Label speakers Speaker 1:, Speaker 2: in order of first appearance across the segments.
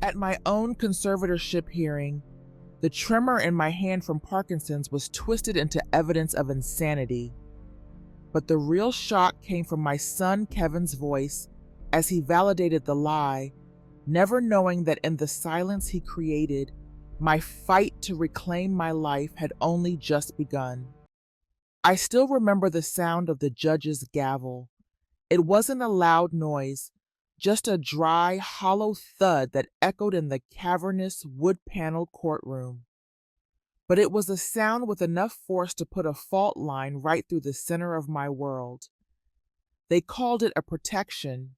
Speaker 1: At my own conservatorship hearing, the tremor in my hand from Parkinson's was twisted into evidence of insanity. But the real shock came from my son Kevin's voice as he validated the lie, never knowing that in the silence he created, my fight to reclaim my life had only just begun. I still remember the sound of the judge's gavel. It wasn't a loud noise, just a dry, hollow thud that echoed in the cavernous, wood-paneled courtroom. But it was a sound with enough force to put a fault line right through the center of my world. They called it a protection,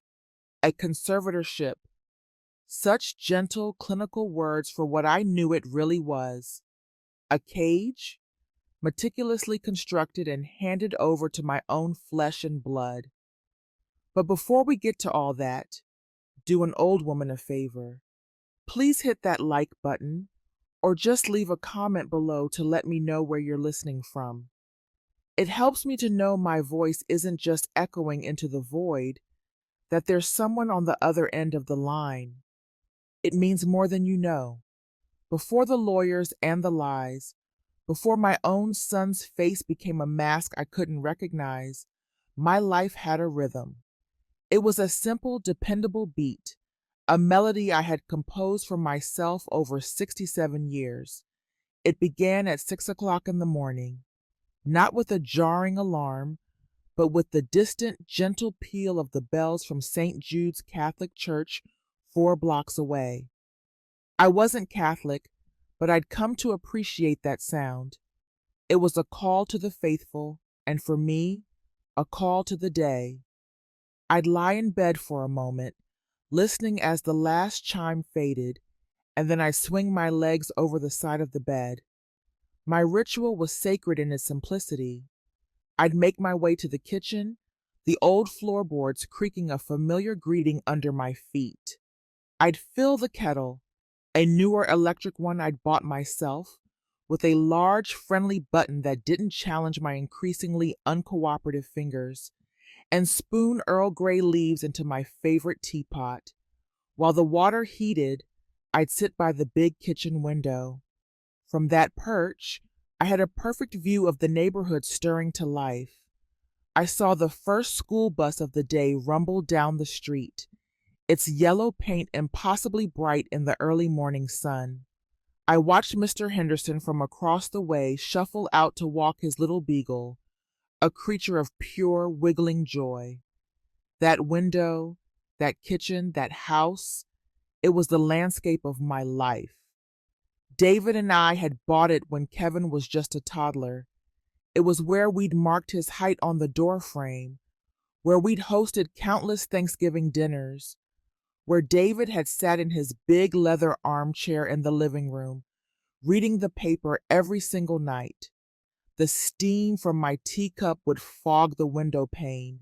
Speaker 1: a conservatorship. Such gentle, clinical words for what I knew it really was. A cage, meticulously constructed and handed over to my own flesh and blood. But before we get to all that, do an old woman a favor. Please hit that like button, or just leave a comment below to let me know where you're listening from. It helps me to know my voice isn't just echoing into the void, that there's someone on the other end of the line. It means more than you know. Before the lawyers and the lies, before my own son's face became a mask I couldn't recognize, my life had a rhythm. It was a simple, dependable beat, a melody I had composed for myself over 67 years. It began at 6 o'clock in the morning, not with a jarring alarm, but with the distant, gentle peal of the bells from St. Jude's Catholic Church 4 blocks away. I wasn't Catholic, but I'd come to appreciate that sound. It was a call to the faithful, and for me, a call to the day. I'd lie in bed for a moment, listening as the last chime faded, and then I'd swing my legs over the side of the bed. My ritual was sacred in its simplicity. I'd make my way to the kitchen, the old floorboards creaking a familiar greeting under my feet. I'd fill the kettle, a newer electric one I'd bought myself, with a large, friendly button that didn't challenge my increasingly uncooperative fingers, and spoon Earl Grey leaves into my favorite teapot. While the water heated, I'd sit by the big kitchen window. From that perch, I had a perfect view of the neighborhood stirring to life. I saw the first school bus of the day rumble down the street, its yellow paint impossibly bright in the early morning sun. I watched Mr. Henderson from across the way shuffle out to walk his little beagle, a creature of pure, wiggling joy. That window, that kitchen, that house, it was the landscape of my life. David and I had bought it when Kevin was just a toddler. It was where we'd marked his height on the doorframe, where we'd hosted countless Thanksgiving dinners, where David had sat in his big leather armchair in the living room, reading the paper every single night. The steam from my teacup would fog the window pane,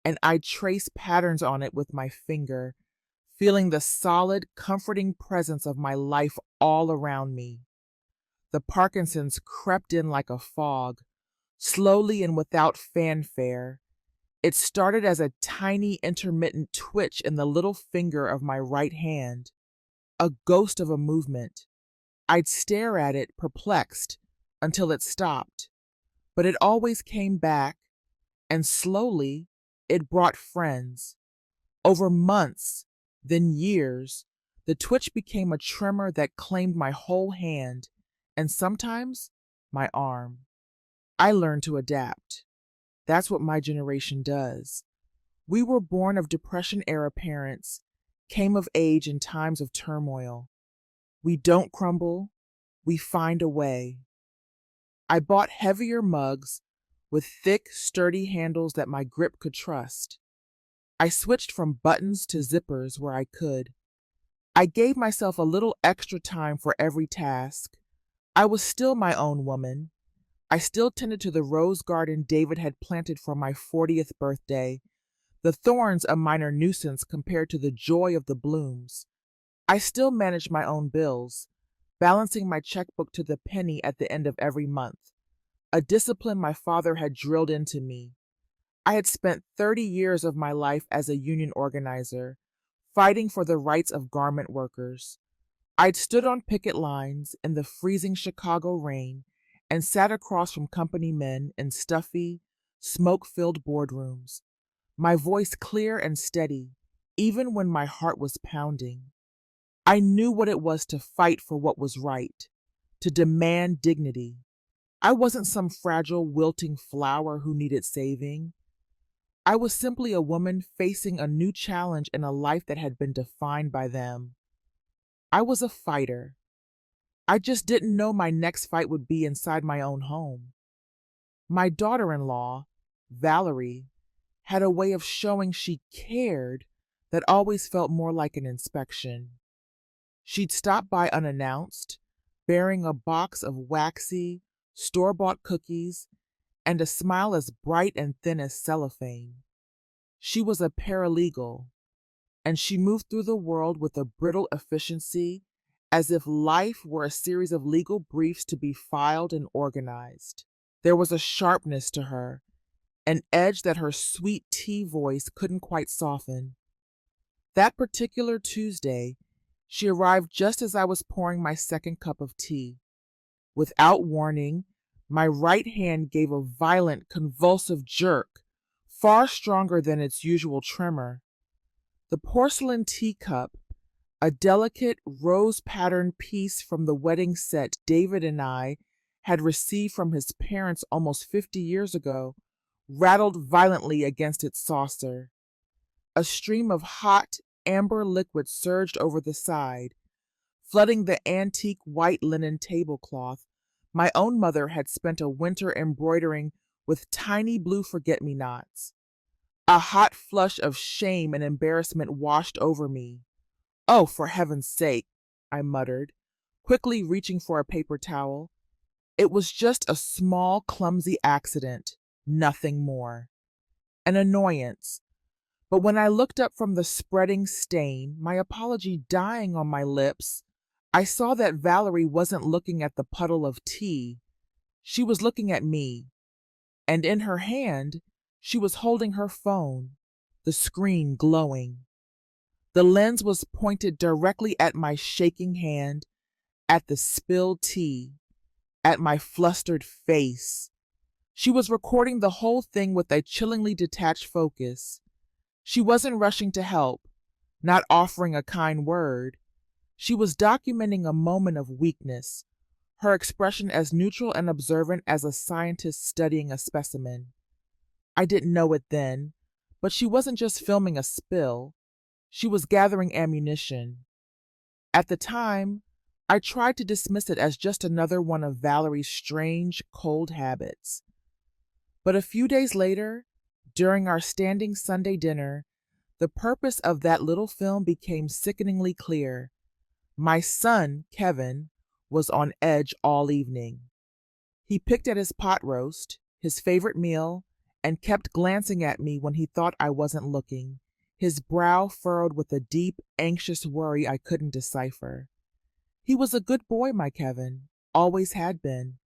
Speaker 1: and I'd trace patterns on it with my finger, feeling the solid, comforting presence of my life all around me. The Parkinsons crept in like a fog, slowly and without fanfare. It started as a tiny, intermittent twitch in the little finger of my right hand, a ghost of a movement. I'd stare at it, perplexed, until it stopped. But it always came back, and slowly, it brought friends. Over months, then years, the twitch became a tremor that claimed my whole hand, and sometimes my arm. I learned to adapt. That's what my generation does. We were born of Depression-era parents, came of age in times of turmoil. We don't crumble, we find a way. I bought heavier mugs with thick, sturdy handles that my grip could trust. I switched from buttons to zippers where I could. I gave myself a little extra time for every task. I was still my own woman. I still tended to the rose garden David had planted for my 40th birthday, the thorns a minor nuisance compared to the joy of the blooms. I still managed my own bills, balancing my checkbook to the penny at the end of every month, a discipline my father had drilled into me. I had spent 30 years of my life as a union organizer, fighting for the rights of garment workers. I'd stood on picket lines in the freezing Chicago rain and sat across from company men in stuffy, smoke-filled boardrooms, my voice clear and steady, even when my heart was pounding. I knew what it was to fight for what was right, to demand dignity. I wasn't some fragile, wilting flower who needed saving. I was simply a woman facing a new challenge in a life that had been defined by them. I was a fighter. I just didn't know my next fight would be inside my own home. My daughter-in-law, Valerie, had a way of showing she cared that always felt more like an inspection. She'd stop by unannounced, bearing a box of waxy, store-bought cookies and a smile as bright and thin as cellophane. She was a paralegal, and she moved through the world with a brittle efficiency as if life were a series of legal briefs to be filed and organized. There was a sharpness to her, an edge that her sweet tea voice couldn't quite soften. That particular Tuesday, she arrived just as I was pouring my second cup of tea. Without warning, my right hand gave a violent, convulsive jerk, far stronger than its usual tremor. The porcelain teacup, a delicate rose-patterned piece from the wedding set David and I had received from his parents almost 50 years ago, rattled violently against its saucer. A stream of hot, amber liquid surged over the side, flooding the antique white linen tablecloth my own mother had spent a winter embroidering with tiny blue forget-me-nots. A hot flush of shame and embarrassment washed over me. "Oh, for heaven's sake," I muttered, quickly reaching for a paper towel. It was just a small, clumsy accident, nothing more. An annoyance. But when I looked up from the spreading stain, my apology dying on my lips, I saw that Valerie wasn't looking at the puddle of tea. She was looking at me, and in her hand, she was holding her phone, the screen glowing. The lens was pointed directly at my shaking hand, at the spilled tea, at my flustered face. She was recording the whole thing with a chillingly detached focus. She wasn't rushing to help, not offering a kind word. She was documenting a moment of weakness, her expression as neutral and observant as a scientist studying a specimen. I didn't know it then, but she wasn't just filming a spill. She was gathering ammunition. At the time, I tried to dismiss it as just another one of Valerie's strange, cold habits. But a few days later, during our standing Sunday dinner, the purpose of that little film became sickeningly clear. My son, Kevin, was on edge all evening. He picked at his pot roast, his favorite meal, and kept glancing at me when he thought I wasn't looking, his brow furrowed with a deep, anxious worry I couldn't decipher. He was a good boy, my Kevin, always had been.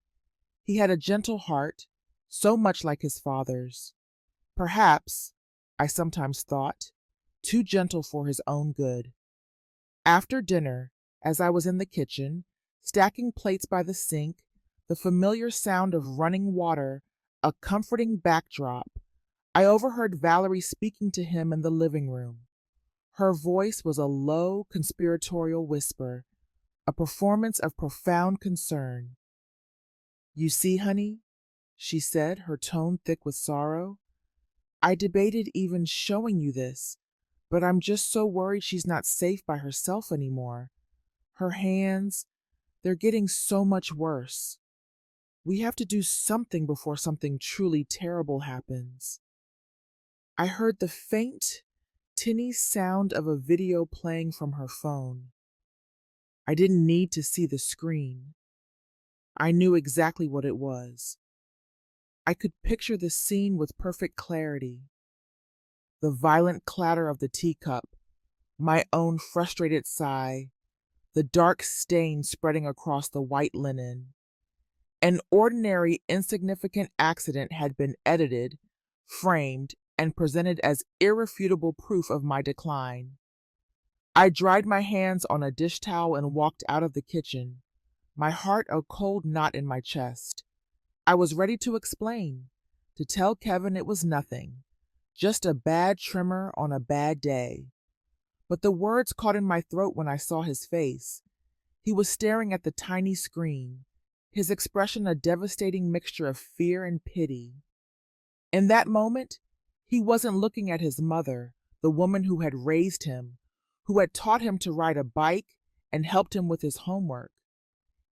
Speaker 1: He had a gentle heart, so much like his father's. Perhaps, I sometimes thought, too gentle for his own good. After dinner, as I was in the kitchen, stacking plates by the sink, the familiar sound of running water a comforting backdrop, I overheard Valerie speaking to him in the living room. Her voice was a low, conspiratorial whisper, a performance of profound concern. "You see, honey," she said, her tone thick with sorrow, "I debated even showing you this, but I'm just so worried she's not safe by herself anymore. Her hands, they're getting so much worse. We have to do something before something truly terrible happens." I heard the faint, tinny sound of a video playing from her phone. I didn't need to see the screen. I knew exactly what it was. I could picture the scene with perfect clarity. The violent clatter of the teacup, my own frustrated sigh, the dark stain spreading across the white linen. An ordinary, insignificant accident had been edited, framed, and presented as irrefutable proof of my decline. I dried my hands on a dish towel and walked out of the kitchen, my heart a cold knot in my chest. I was ready to explain, to tell Kevin it was nothing, just a bad tremor on a bad day. But the words caught in my throat when I saw his face. He was staring at the tiny screen, his expression a devastating mixture of fear and pity. In that moment, he wasn't looking at his mother, the woman who had raised him, who had taught him to ride a bike and helped him with his homework.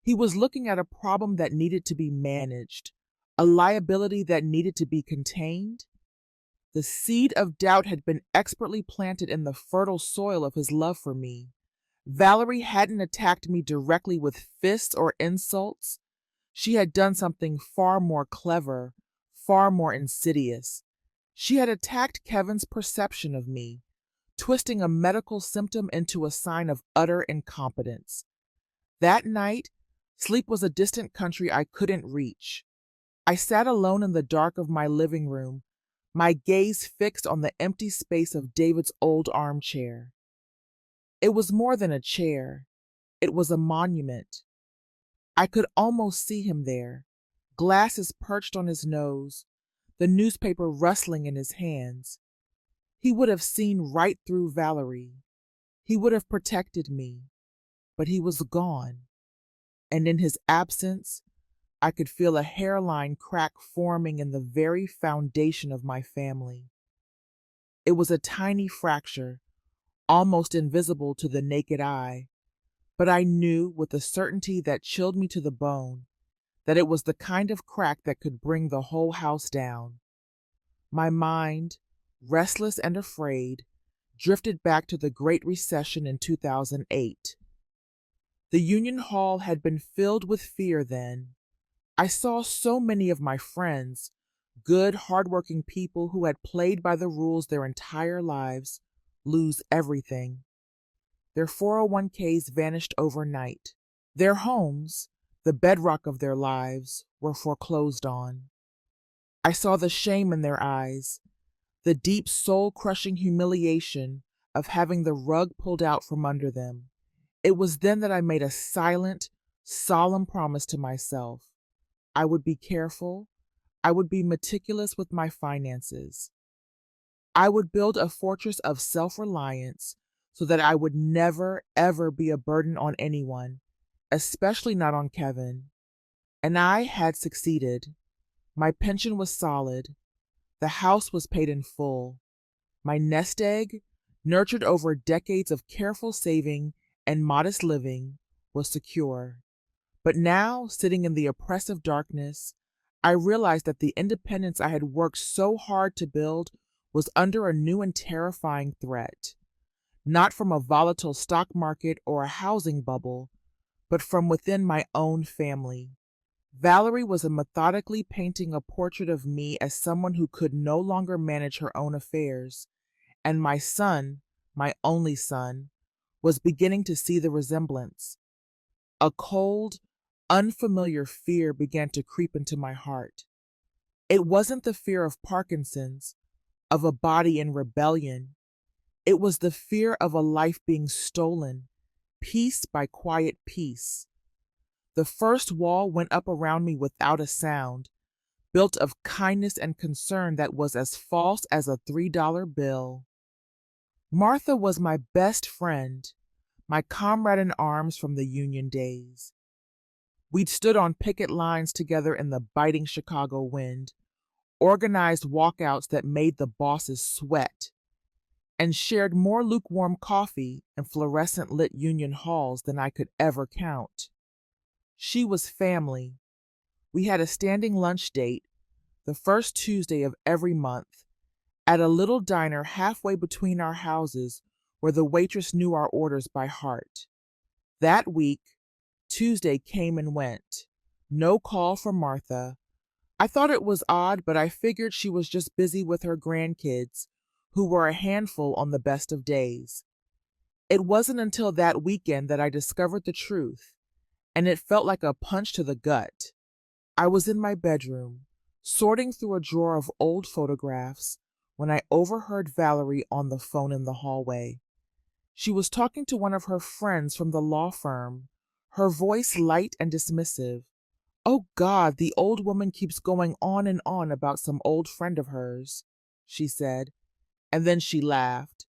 Speaker 1: He was looking at a problem that needed to be managed, a liability that needed to be contained. The seed of doubt had been expertly planted in the fertile soil of his love for me. Valerie hadn't attacked me directly with fists or insults. She had done something far more clever, far more insidious. She had attacked Kevin's perception of me, twisting a medical symptom into a sign of utter incompetence. That night, sleep was a distant country I couldn't reach. I sat alone in the dark of my living room, my gaze fixed on the empty space of David's old armchair. It was more than a chair. It was a monument. I could almost see him there, glasses perched on his nose, the newspaper rustling in his hands. He would have seen right through Valerie. He would have protected me. But he was gone. And in his absence, I could feel a hairline crack forming in the very foundation of my family. It was a tiny fracture, almost invisible to the naked eye, but I knew with a certainty that chilled me to the bone that it was the kind of crack that could bring the whole house down. My mind, restless and afraid, drifted back to the Great Recession in 2008. The Union Hall had been filled with fear then. I saw so many of my friends, good, hardworking people who had played by the rules their entire lives, lose everything. Their 401ks vanished overnight. Their homes, the bedrock of their lives, were foreclosed on. I saw the shame in their eyes, the deep soul-crushing humiliation of having the rug pulled out from under them. It was then that I made a silent, solemn promise to myself. I would be careful. I would be meticulous with my finances. I would build a fortress of self-reliance so that I would never, ever be a burden on anyone, especially not on Kevin. And I had succeeded. My pension was solid. The house was paid in full. My nest egg, nurtured over decades of careful saving and modest living, was secure. But now, sitting in the oppressive darkness, I realized that the independence I had worked so hard to build was under a new and terrifying threat. Not from a volatile stock market or a housing bubble, but from within my own family. Valerie was methodically painting a portrait of me as someone who could no longer manage her own affairs, and my son, my only son, was beginning to see the resemblance. A cold, unfamiliar fear began to creep into my heart. It wasn't the fear of Parkinson's, of a body in rebellion. It was the fear of a life being stolen, piece by quiet piece. The first wall went up around me without a sound, built of kindness and concern that was as false as a $3 bill. Martha was my best friend, my comrade in arms from the Union days. We'd stood on picket lines together in the biting Chicago wind, organized walkouts that made the bosses sweat, and shared more lukewarm coffee in fluorescent-lit Union halls than I could ever count. She was family. We had a standing lunch date, the first Tuesday of every month, at a little diner halfway between our houses where the waitress knew our orders by heart. That week, Tuesday came and went. No call from Martha. I thought it was odd, but I figured she was just busy with her grandkids, who were a handful on the best of days. It wasn't until that weekend that I discovered the truth, and it felt like a punch to the gut. I was in my bedroom, sorting through a drawer of old photographs, when I overheard Valerie on the phone in the hallway. She was talking to one of her friends from the law firm, her voice light and dismissive. "Oh God, the old woman keeps going on and on about some old friend of hers," she said, and then she laughed.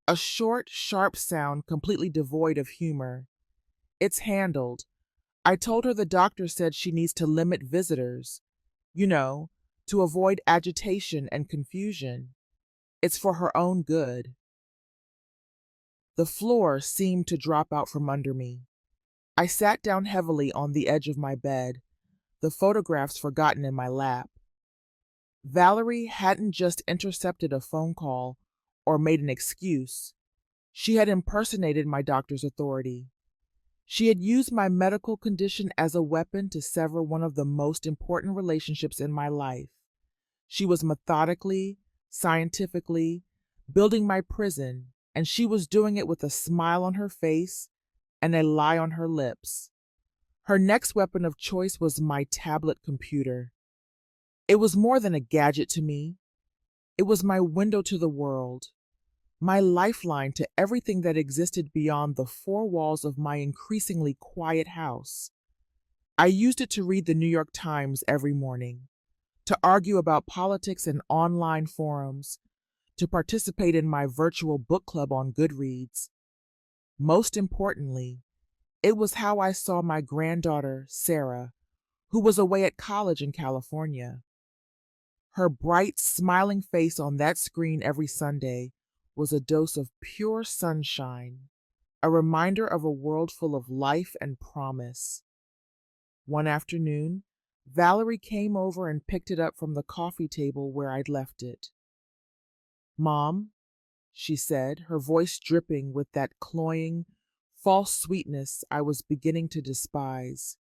Speaker 1: A short, sharp sound completely devoid of humor. "It's handled. I told her the doctor said she needs to limit visitors, you know, to avoid agitation and confusion. It's for her own good." The floor seemed to drop out from under me. I sat down heavily on the edge of my bed, the photographs forgotten in my lap. Valerie hadn't just intercepted a phone call or made an excuse. She had impersonated my doctor's authority. She had used my medical condition as a weapon to sever one of the most important relationships in my life. She was methodically, scientifically building my prison, and she was doing it with a smile on her face and a lie on her lips. Her next weapon of choice was my tablet computer. It was more than a gadget to me. It was my window to the world, my lifeline to everything that existed beyond the four walls of my increasingly quiet house. I used it to read the New York Times every morning, to argue about politics in online forums, to participate in my virtual book club on Goodreads. Most importantly, it was how I saw my granddaughter, Sarah, who was away at college in California. Her bright, smiling face on that screen every Sunday was a dose of pure sunshine, a reminder of a world full of life and promise. One afternoon, Valerie came over and picked it up from the coffee table where I'd left it. "Mom," she said, her voice dripping with that cloying, false sweetness I was beginning to despise.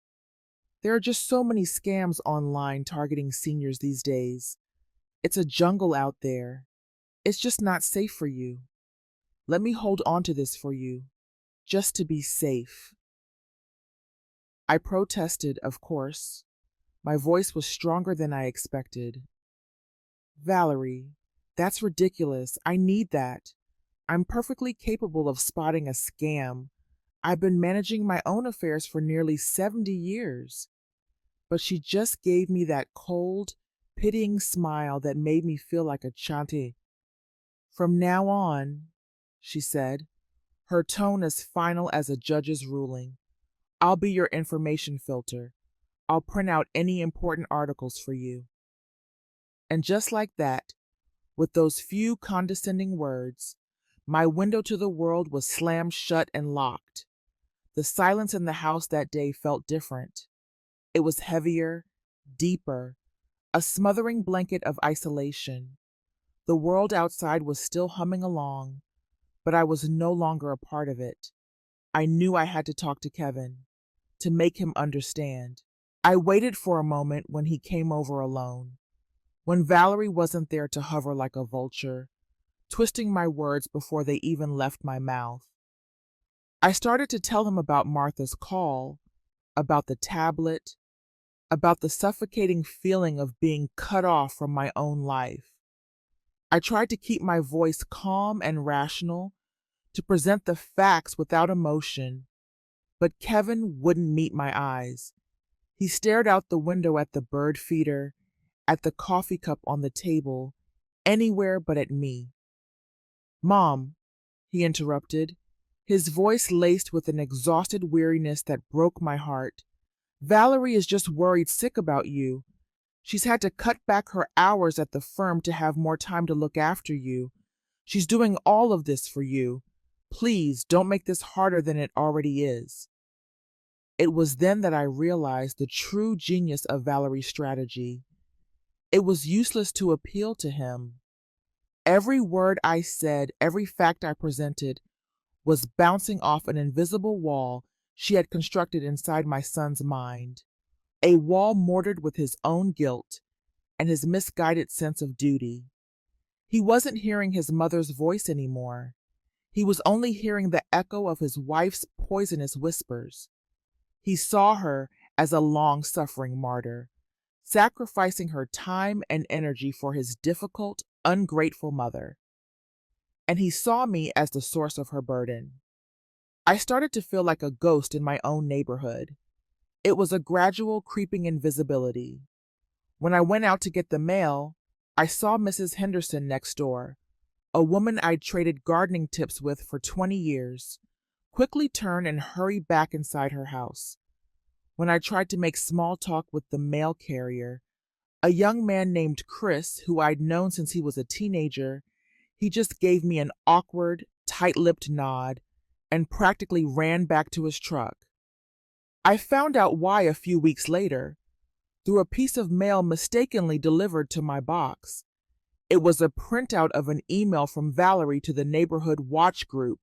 Speaker 1: "There are just so many scams online targeting seniors these days. It's a jungle out there. It's just not safe for you. Let me hold on to this for you, just to be safe." I protested, of course. My voice was stronger than I expected. "Valerie, that's ridiculous. I need that. I'm perfectly capable of spotting a scam. I've been managing my own affairs for nearly 70 years. But she just gave me that cold, pitying smile that made me feel like a chanty. "From now on," she said, her tone as final as a judge's ruling, "I'll be your information filter. I'll print out any important articles for you." And just like that, with those few condescending words, my window to the world was slammed shut and locked. The silence in the house that day felt different. It was heavier, deeper, a smothering blanket of isolation. The world outside was still humming along, but I was no longer a part of it. I knew I had to talk to Kevin, to make him understand. I waited for a moment when he came over alone, when Valerie wasn't there to hover like a vulture, twisting my words before they even left my mouth. I started to tell him about Martha's call, about the tablet, about the suffocating feeling of being cut off from my own life. I tried to keep my voice calm and rational, to present the facts without emotion, but Kevin wouldn't meet my eyes. He stared out the window at the bird feeder, at the coffee cup on the table, anywhere but at me. "Mom," he interrupted, his voice laced with an exhausted weariness that broke my heart. "Valerie is just worried sick about you. She's had to cut back her hours at the firm to have more time to look after you. She's doing all of this for you. Please don't make this harder than it already is." It was then that I realized the true genius of Valerie's strategy. It was useless to appeal to him. Every word I said, every fact I presented, was bouncing off an invisible wall she had constructed inside my son's mind. A wall mortared with his own guilt and his misguided sense of duty. He wasn't hearing his mother's voice anymore. He was only hearing the echo of his wife's poisonous whispers. He saw her as a long-suffering martyr, sacrificing her time and energy for his difficult, ungrateful mother. and he saw me as the source of her burden. I started to feel like a ghost in my own neighborhood. It was a gradual creeping invisibility. When I went out to get the mail, I saw Mrs. Henderson next door, a woman I'd traded gardening tips with for 20 years, quickly turn and hurry back inside her house. When I tried to make small talk with the mail carrier, a young man named Chris, who I'd known since he was a teenager, he just gave me an awkward, tight-lipped nod and practically ran back to his truck. I found out why a few weeks later, through a piece of mail mistakenly delivered to my box. It was a printout of an email from Valerie to the neighborhood watch group.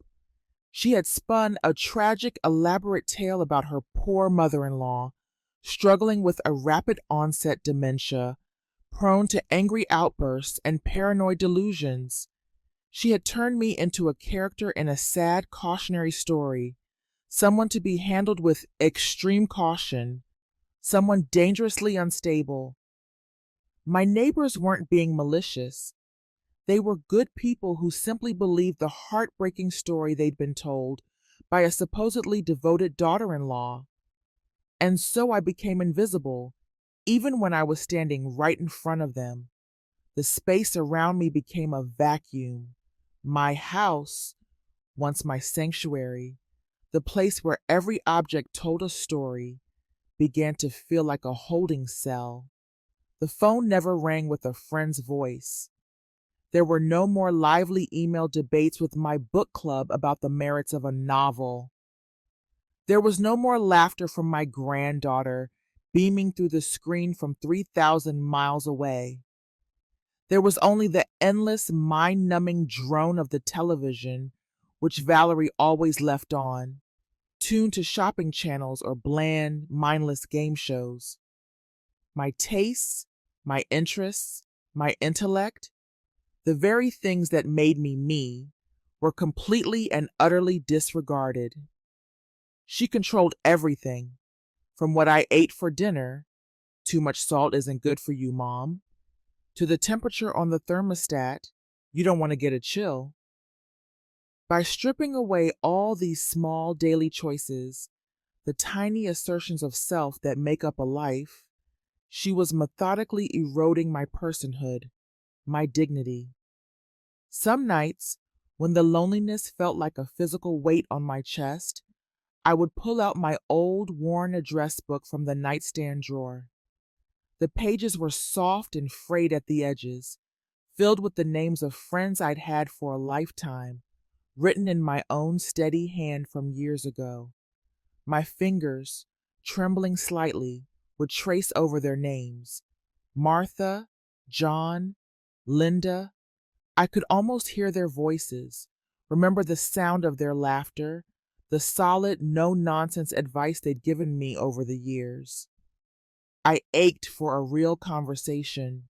Speaker 1: She had spun a tragic, elaborate tale about her poor mother-in-law, struggling with a rapid onset dementia, prone to angry outbursts and paranoid delusions. She had turned me into a character in a sad, cautionary story, someone to be handled with extreme caution, someone dangerously unstable. My neighbors weren't being malicious. They were good people who simply believed the heartbreaking story they'd been told by a supposedly devoted daughter-in-law. And so I became invisible, even when I was standing right in front of them. The space around me became a vacuum. My house, once my sanctuary, the place where every object told a story, began to feel like a holding cell. The phone never rang with a friend's voice. There were no more lively email debates with my book club about the merits of a novel. There was no more laughter from my granddaughter beaming through the screen from 3,000 miles away. There was only the endless, mind-numbing drone of the television, which Valerie always left on, tuned to shopping channels or bland, mindless game shows. My tastes, my interests, my intellect, the very things that made me me, were completely and utterly disregarded. She controlled everything, from what I ate for dinner, too much salt isn't good for you, Mom, to the temperature on the thermostat, you don't want to get a chill. By stripping away all these small daily choices, the tiny assertions of self that make up a life, she was methodically eroding my personhood, my dignity. Some nights, when the loneliness felt like a physical weight on my chest, I would pull out my old, worn address book from the nightstand drawer. The pages were soft and frayed at the edges, filled with the names of friends I'd had for a lifetime, written in my own steady hand from years ago. My fingers, trembling slightly, would trace over their names. Martha, John, Linda. I could almost hear their voices, remember the sound of their laughter, the solid, no-nonsense advice they'd given me over the years. I ached for a real conversation,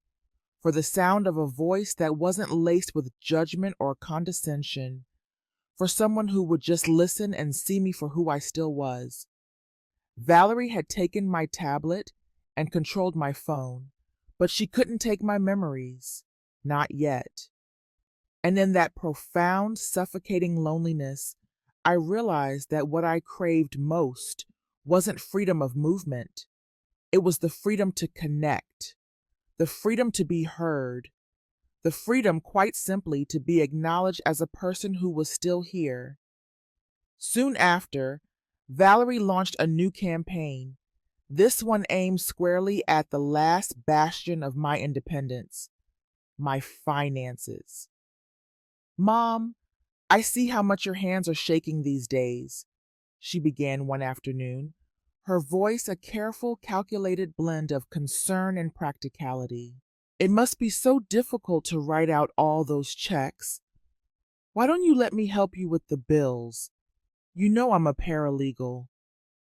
Speaker 1: for the sound of a voice that wasn't laced with judgment or condescension, for someone who would just listen and see me for who I still was. Valerie had taken my tablet and controlled my phone, but she couldn't take my memories. Not yet. And in that profound, suffocating loneliness, I realized that what I craved most wasn't freedom of movement. It was the freedom to connect, the freedom to be heard, the freedom, quite simply, to be acknowledged as a person who was still here. Soon after, Valerie launched a new campaign, this one aimed squarely at the last bastion of my independence, my finances. Mom, I see how much your hands are shaking these days, she began one afternoon, her voice a careful, calculated blend of concern and practicality. It must be so difficult to write out all those checks. Why don't you let me help you with the bills? You know I'm a paralegal.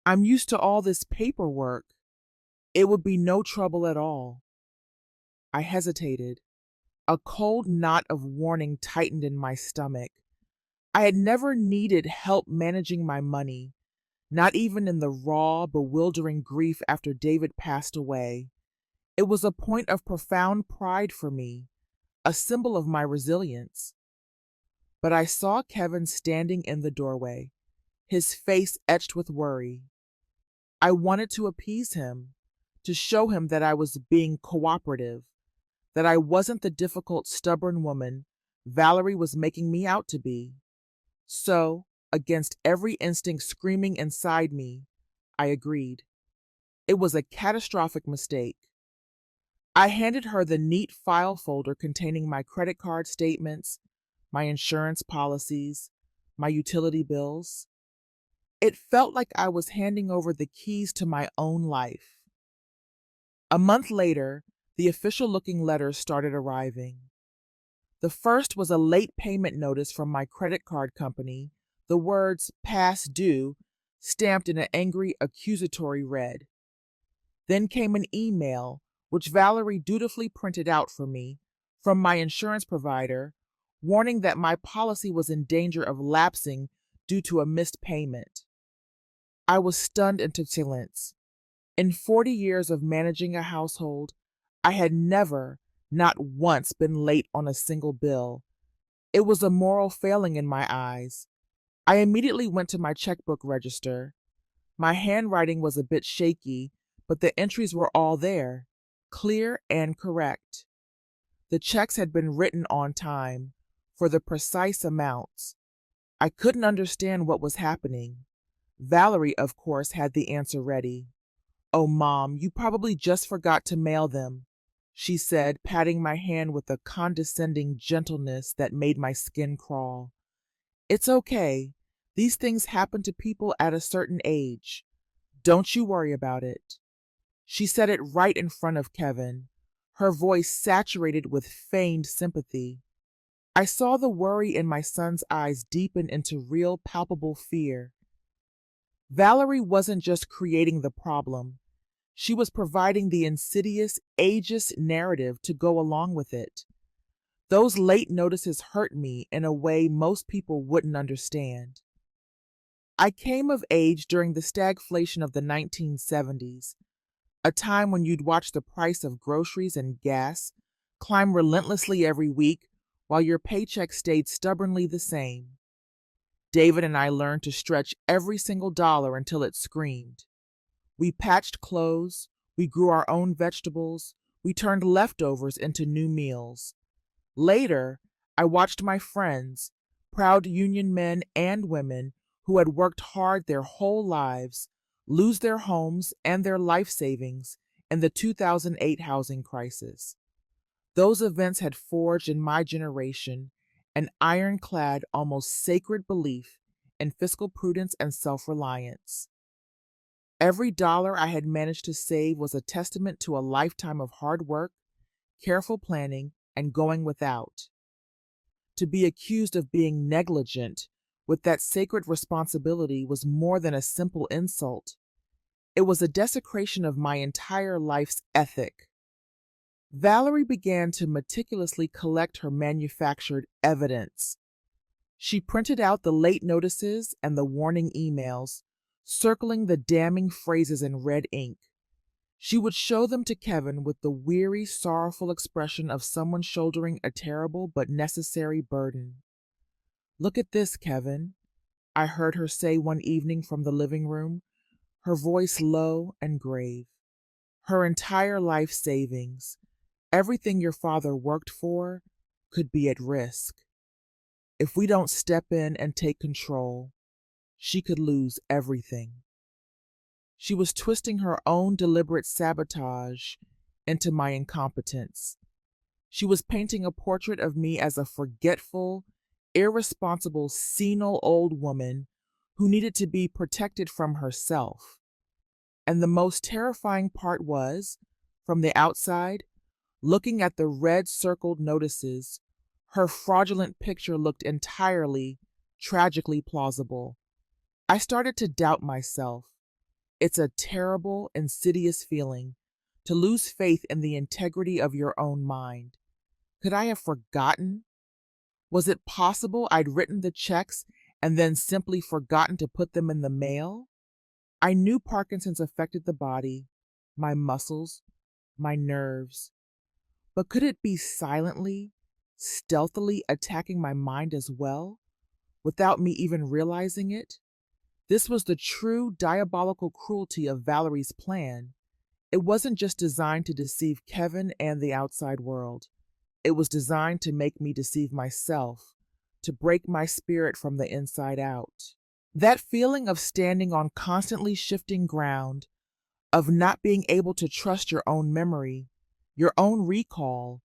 Speaker 1: I'm used to all this paperwork. It would be no trouble at all. I hesitated. A cold knot of warning tightened in my stomach. I had never needed help managing my money, not even in the raw, bewildering grief after David passed away. It was a point of profound pride for me, a symbol of my resilience. But I saw Kevin standing in the doorway, his face etched with worry. I wanted to appease him, to show him that I was being cooperative, that I wasn't the difficult, stubborn woman Valerie was making me out to be. So, against every instinct screaming inside me, I agreed. It was a catastrophic mistake. I handed her the neat file folder containing my credit card statements, my insurance policies, my utility bills. It felt like I was handing over the keys to my own life. A month later, the official-looking letters started arriving. The first was a late payment notice from my credit card company, the words "past due" stamped in an angry, accusatory red. Then came an email, which Valerie dutifully printed out for me, from my insurance provider, warning that my policy was in danger of lapsing due to a missed payment. I was stunned into silence. In 40 years of managing a household, I had never, not once, been late on a single bill. It was a moral failing in my eyes. I immediately went to my checkbook register. My handwriting was a bit shaky, but the entries were all there, clear and correct. The checks had been written on time, for the precise amounts. I couldn't understand what was happening. Valerie, of course, had the answer ready. "Oh, Mom, you probably just forgot to mail them," she said, patting my hand with a condescending gentleness that made my skin crawl. "It's okay. These things happen to people at a certain age. Don't you worry about it." She said it right in front of Kevin, her voice saturated with feigned sympathy. I saw the worry in my son's eyes deepen into real, palpable fear. Valerie wasn't just creating the problem. She was providing the insidious, ageist narrative to go along with it. Those late notices hurt me in a way most people wouldn't understand. I came of age during the stagflation of the 1970s, a time when you'd watch the price of groceries and gas climb relentlessly every week while your paycheck stayed stubbornly the same. David and I learned to stretch every single dollar until it screamed. We patched clothes, we grew our own vegetables, we turned leftovers into new meals. Later, I watched my friends, proud union men and women who had worked hard their whole lives, lose their homes and their life savings in the 2008 housing crisis. Those events had forged in my generation an ironclad, almost sacred belief in fiscal prudence and self-reliance. Every dollar I had managed to save was a testament to a lifetime of hard work, careful planning, and going without. To be accused of being negligent with that sacred responsibility was more than a simple insult. It was a desecration of my entire life's ethic. Valerie began to meticulously collect her manufactured evidence. She printed out the late notices and the warning emails, circling the damning phrases in red ink. She would show them to Kevin with the weary, sorrowful expression of someone shouldering a terrible but necessary burden. "Look at this, Kevin," I heard her say one evening from the living room, her voice low and grave. "Her entire life savings, everything your father worked for, could be at risk. If we don't step in and take control, she could lose everything." She was twisting her own deliberate sabotage into my incompetence. She was painting a portrait of me as a forgetful, irresponsible, senile old woman who needed to be protected from herself. And the most terrifying part was, from the outside, looking at the red circled notices, her fraudulent picture looked entirely, tragically plausible. I started to doubt myself. It's a terrible, insidious feeling to lose faith in the integrity of your own mind. Could I have forgotten? Was it possible I'd written the checks and then simply forgotten to put them in the mail? I knew Parkinson's affected the body, my muscles, my nerves. But could it be silently, stealthily attacking my mind as well, without me even realizing it? This was the true diabolical cruelty of Valerie's plan. It wasn't just designed to deceive Kevin and the outside world. It was designed to make me deceive myself, to break my spirit from the inside out. That feeling of standing on constantly shifting ground, of not being able to trust your own memory, your own recall,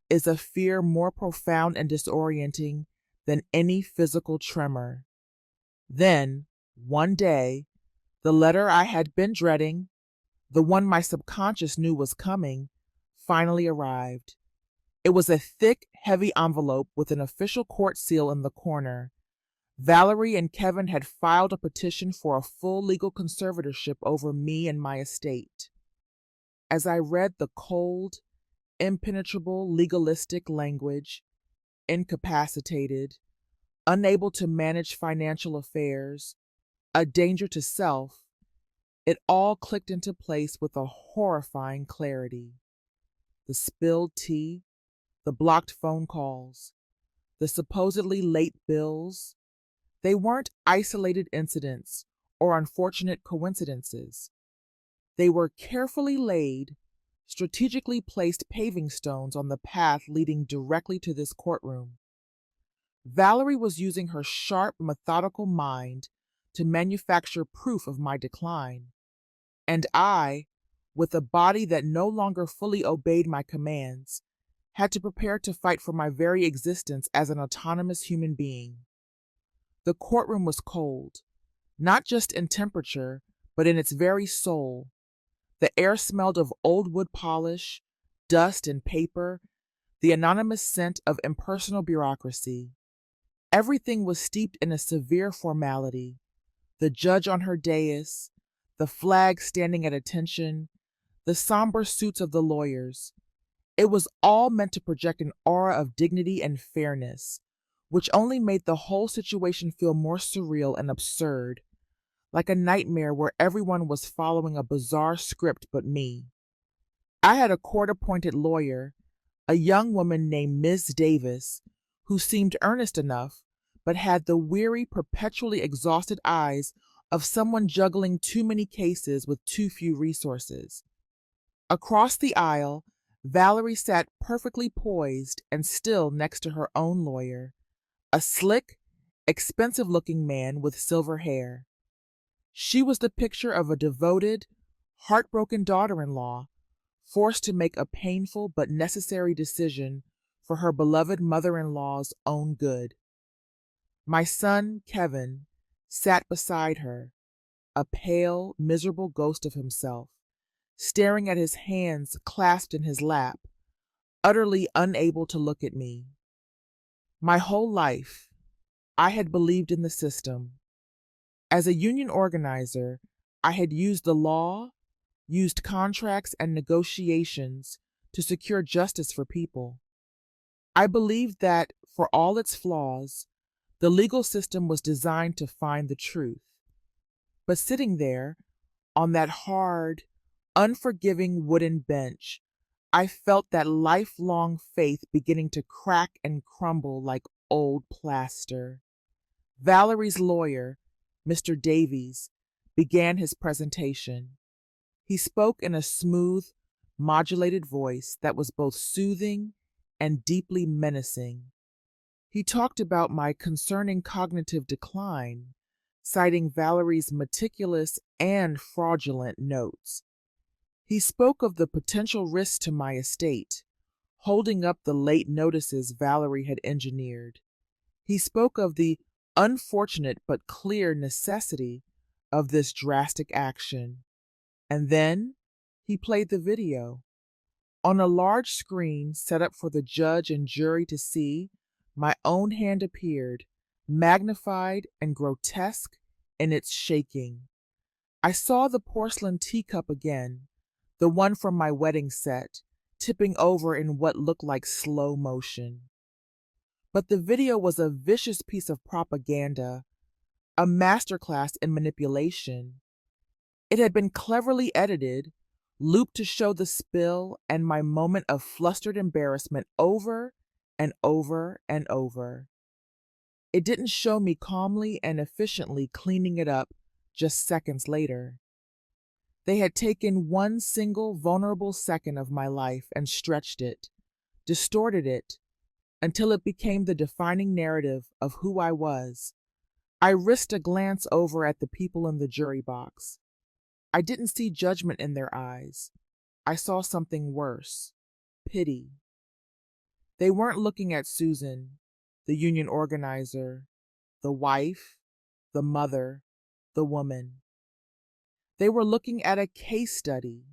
Speaker 1: is a fear more profound and disorienting than any physical tremor. Then, one day, the letter I had been dreading, the one my subconscious knew was coming, finally arrived. It was a thick, heavy envelope with an official court seal in the corner. Valerie and Kevin had filed a petition for a full legal conservatorship over me and my estate. As I read the cold, impenetrable, legalistic language, incapacitated, unable to manage financial affairs, a danger to self, it all clicked into place with a horrifying clarity. The spilled tea, the blocked phone calls, the supposedly late bills, they weren't isolated incidents or unfortunate coincidences. They were carefully laid, strategically placed paving stones on the path leading directly to this courtroom. Valerie was using her sharp, methodical mind to manufacture proof of my decline. And I, with a body that no longer fully obeyed my commands, had to prepare to fight for my very existence as an autonomous human being. The courtroom was cold, not just in temperature, but in its very soul. The air smelled of old wood polish, dust and paper, the anonymous scent of impersonal bureaucracy. Everything was steeped in a severe formality. The judge on her dais, the flag standing at attention, the somber suits of the lawyers. It was all meant to project an aura of dignity and fairness, which only made the whole situation feel more surreal and absurd, like a nightmare where everyone was following a bizarre script but me. I had a court-appointed lawyer, a young woman named Miss Davis, who seemed earnest enough, but had the weary, perpetually exhausted eyes of someone juggling too many cases with too few resources. Across the aisle, Valerie sat perfectly poised and still next to her own lawyer, a slick, expensive-looking man with silver hair. She was the picture of a devoted, heartbroken daughter-in-law, forced to make a painful but necessary decision for her beloved mother-in-law's own good. My son, Kevin, sat beside her, a pale, miserable ghost of himself, staring at his hands clasped in his lap, utterly unable to look at me. My whole life, I had believed in the system. As a union organizer, I had used the law, used contracts and negotiations to secure justice for people. I believed that, for all its flaws, the legal system was designed to find the truth. But sitting there, on that hard, unforgiving wooden bench, I felt that lifelong faith beginning to crack and crumble like old plaster. Valerie's lawyer, Mr. Davies, began his presentation. He spoke in a smooth, modulated voice that was both soothing and deeply menacing. He talked about my concerning cognitive decline, citing Valerie's meticulous and fraudulent notes. He spoke of the potential risks to my estate, holding up the late notices Valerie had engineered. He spoke of the unfortunate but clear necessity of this drastic action. And then he played the video. On a large screen set up for the judge and jury to see, my own hand appeared, magnified and grotesque in its shaking. I saw the porcelain teacup again, the one from my wedding set, tipping over in what looked like slow motion. But the video was a vicious piece of propaganda, a masterclass in manipulation. It had been cleverly edited, looped to show the spill and my moment of flustered embarrassment over and over and over. It didn't show me calmly and efficiently cleaning it up just seconds later. They had taken one single vulnerable second of my life and stretched it, distorted it, until it became the defining narrative of who I was. I risked a glance over at the people in the jury box. I didn't see judgment in their eyes. I saw something worse: pity. They weren't looking at Susan, the union organizer, the wife, the mother, the woman. They were looking at a case study,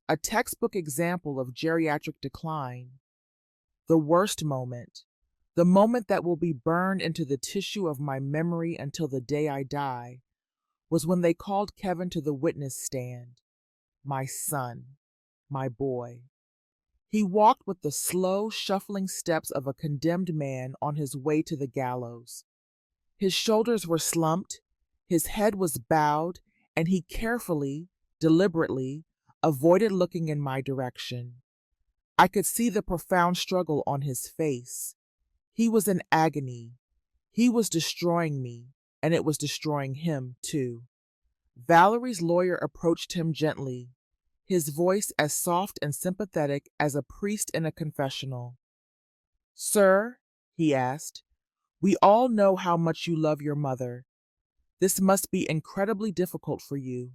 Speaker 1: a textbook example of geriatric decline. The worst moment, the moment that will be burned into the tissue of my memory until the day I die, was when they called Kevin to the witness stand. My son, my boy. He walked with the slow, shuffling steps of a condemned man on his way to the gallows. His shoulders were slumped, his head was bowed, and he carefully, deliberately, avoided looking in my direction. I could see the profound struggle on his face. He was in agony. He was destroying me, and it was destroying him, too. Valerie's lawyer approached him gently, his voice as soft and sympathetic as a priest in a confessional. "Sir," he asked, "we all know how much you love your mother. This must be incredibly difficult for you.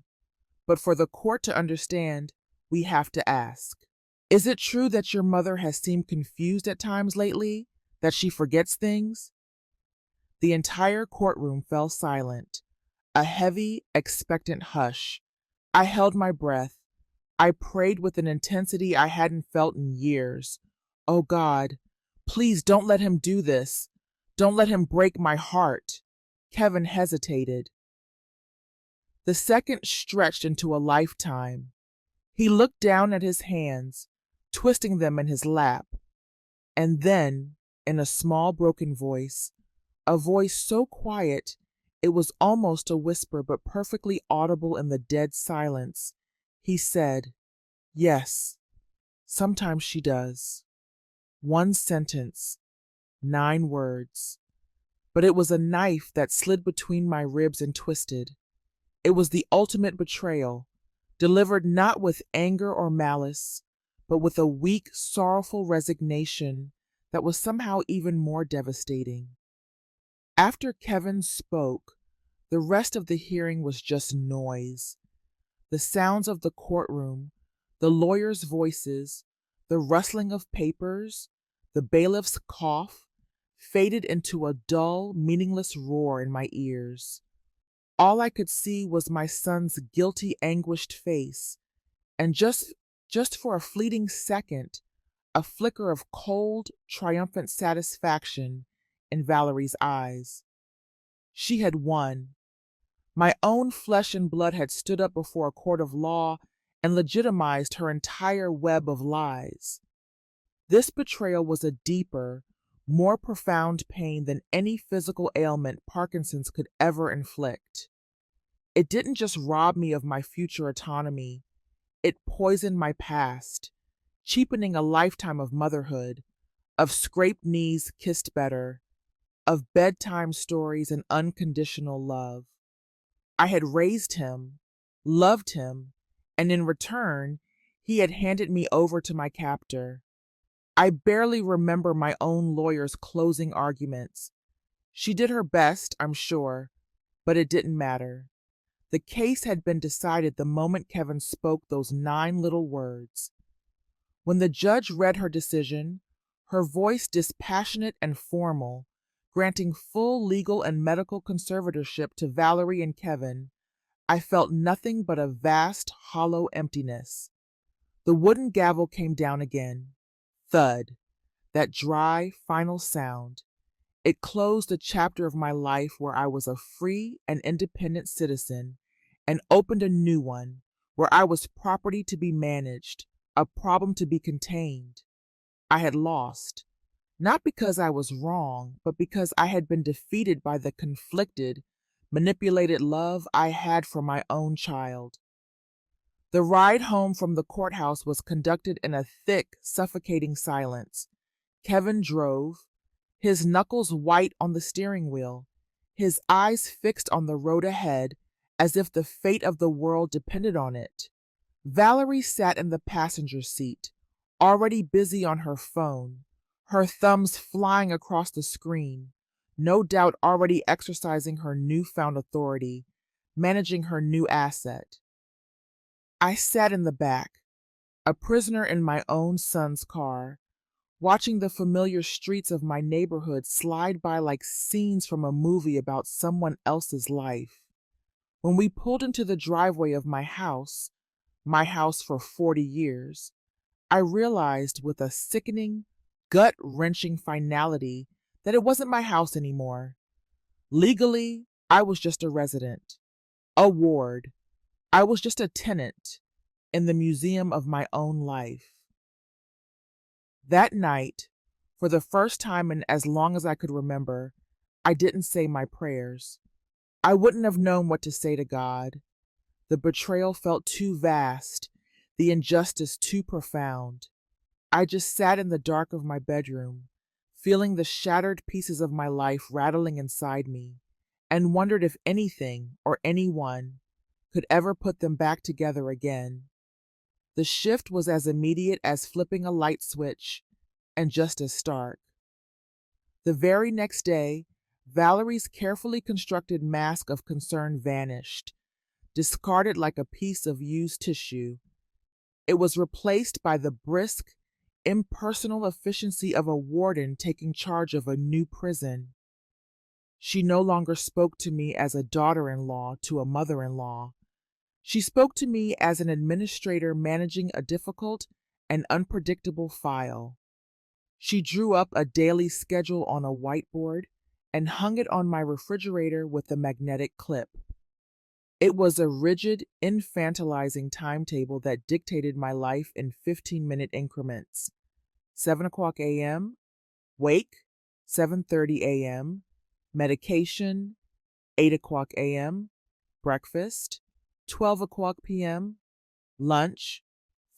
Speaker 1: But for the court to understand, we have to ask. Is it true that your mother has seemed confused at times lately? That she forgets things?" The entire courtroom fell silent, a heavy, expectant hush. I held my breath. I prayed with an intensity I hadn't felt in years. "Oh God, please don't let him do this. Don't let him break my heart." Kevin hesitated. The second stretched into a lifetime. He looked down at his hands, twisting them in his lap. And then, in a small, broken voice, a voice so quiet it was almost a whisper but perfectly audible in the dead silence, he said, "Yes, sometimes she does." One sentence, 9 words. But it was a knife that slid between my ribs and twisted. It was the ultimate betrayal, delivered not with anger or malice, but with a weak, sorrowful resignation that was somehow even more devastating. After Kevin spoke, the rest of the hearing was just noise. The sounds of the courtroom, the lawyers' voices, the rustling of papers, the bailiff's cough, faded into a dull, meaningless roar in my ears. All I could see was my son's guilty, anguished face, and just for a fleeting second, a flicker of cold, triumphant satisfaction in Valerie's eyes. She had won. My own flesh and blood had stood up before a court of law and legitimized her entire web of lies. This betrayal was a deeper, more profound pain than any physical ailment Parkinson's could ever inflict. It didn't just rob me of my future autonomy, it poisoned my past, cheapening a lifetime of motherhood, of scraped knees kissed better, of bedtime stories and unconditional love. I had raised him, loved him, and in return, he had handed me over to my captor. I barely remember my own lawyer's closing arguments. She did her best, I'm sure, but it didn't matter. The case had been decided the moment Kevin spoke those 9 little words. When the judge read her decision, her voice dispassionate and formal, granting full legal and medical conservatorship to Valerie and Kevin, I felt nothing but a vast, hollow emptiness. The wooden gavel came down again. Thud, that dry, final sound. It closed a chapter of my life where I was a free and independent citizen and opened a new one where I was property to be managed, a problem to be contained. I had lost, not because I was wrong, but because I had been defeated by the conflicted, manipulated love I had for my own child. The ride home from the courthouse was conducted in a thick, suffocating silence. Kevin drove, his knuckles white on the steering wheel, his eyes fixed on the road ahead as if the fate of the world depended on it. Valerie sat in the passenger seat, already busy on her phone, her thumbs flying across the screen, no doubt already exercising her newfound authority, managing her new asset. I sat in the back, a prisoner in my own son's car, watching the familiar streets of my neighborhood slide by like scenes from a movie about someone else's life. When we pulled into the driveway of my house for 40 years, I realized with a sickening, gut-wrenching finality that it wasn't my house anymore. Legally, I was just a resident, a ward. I was just a tenant in the museum of my own life. That night, for the first time in as long as I could remember, I didn't say my prayers. I wouldn't have known what to say to God. The betrayal felt too vast, the injustice too profound. I just sat in the dark of my bedroom, feeling the shattered pieces of my life rattling inside me, and wondered if anything or anyone could ever put them back together again. The shift was as immediate as flipping a light switch, and just as stark. The very next day, Valerie's carefully constructed mask of concern vanished, discarded like a piece of used tissue. It was replaced by the brisk, impersonal efficiency of a warden taking charge of a new prison. She no longer spoke to me as a daughter-in-law to a mother-in-law. She spoke to me as an administrator managing a difficult and unpredictable file. She drew up a daily schedule on a whiteboard and hung it on my refrigerator with a magnetic clip. It was a rigid, infantilizing timetable that dictated my life in 15-minute increments. 7 o'clock a.m., wake, 7:30 a.m., medication, 8 o'clock a.m., breakfast, 12 o'clock p.m., lunch,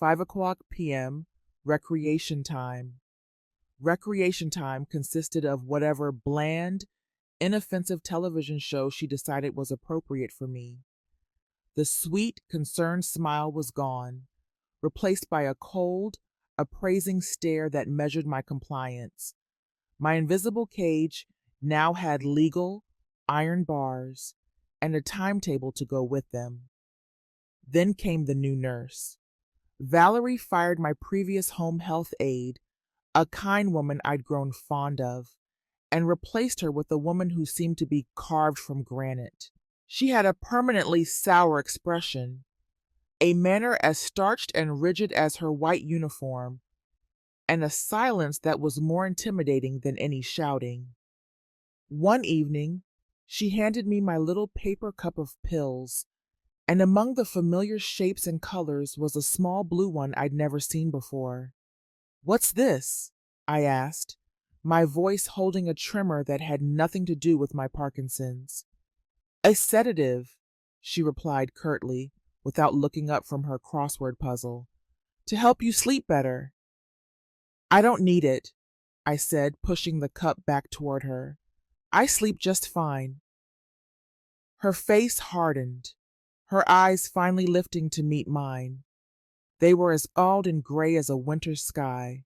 Speaker 1: 5 o'clock p.m., recreation time. Recreation time consisted of whatever bland, inoffensive television show she decided was appropriate for me. The sweet, concerned smile was gone, replaced by a cold, appraising stare that measured my compliance. My invisible cage now had legal, iron bars, and a timetable to go with them. Then came the new nurse. Valerie fired my previous home health aide, a kind woman I'd grown fond of, and replaced her with a woman who seemed to be carved from granite. She had a permanently sour expression, a manner as starched and rigid as her white uniform, and a silence that was more intimidating than any shouting. One evening, she handed me my little paper cup of pills, and among the familiar shapes and colors was a small blue one I'd never seen before. "What's this?" I asked, my voice holding a tremor that had nothing to do with my Parkinson's. "A sedative," she replied curtly, without looking up from her crossword puzzle, "to help you sleep better." "I don't need it," I said, pushing the cup back toward her. "I sleep just fine." Her face hardened, her eyes finally lifting to meet mine. They were as bald and gray as a winter sky.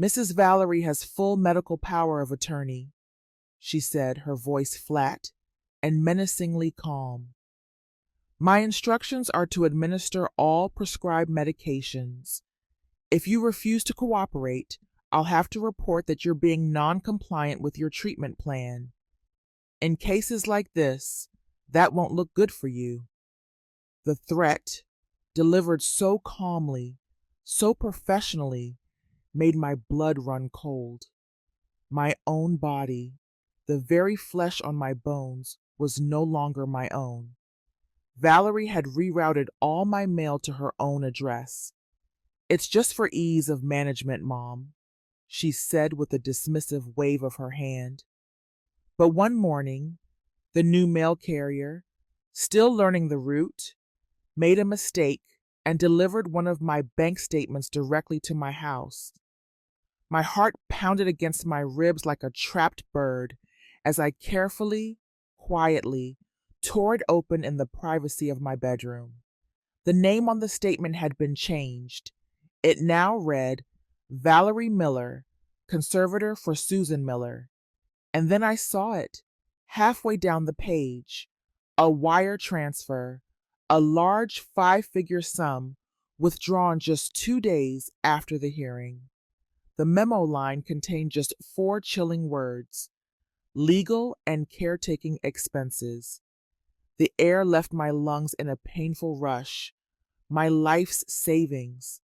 Speaker 1: "Mrs. Valerie has full medical power of attorney," she said, her voice flat and menacingly calm. "My instructions are to administer all prescribed medications. If you refuse to cooperate, I'll have to report that you're being non-compliant with your treatment plan. In cases like this, that won't look good for you." The threat, delivered so calmly, so professionally, made my blood run cold. My own body, the very flesh on my bones, was no longer my own. Valerie had rerouted all my mail to her own address. "It's just for ease of management, Mom," she said with a dismissive wave of her hand. But one morning, the new mail carrier, still learning the route, made a mistake and delivered one of my bank statements directly to my house. My heart pounded against my ribs like a trapped bird as I carefully, quietly tore it open in the privacy of my bedroom. The name on the statement had been changed. It now read, Valerie Miller, conservator for Susan Miller. And then I saw it, halfway down the page, a wire transfer, a large five-figure sum withdrawn just 2 days after the hearing. The memo line contained just 4 chilling words: legal and caretaking expenses. The air left my lungs in a painful rush. My life's savings.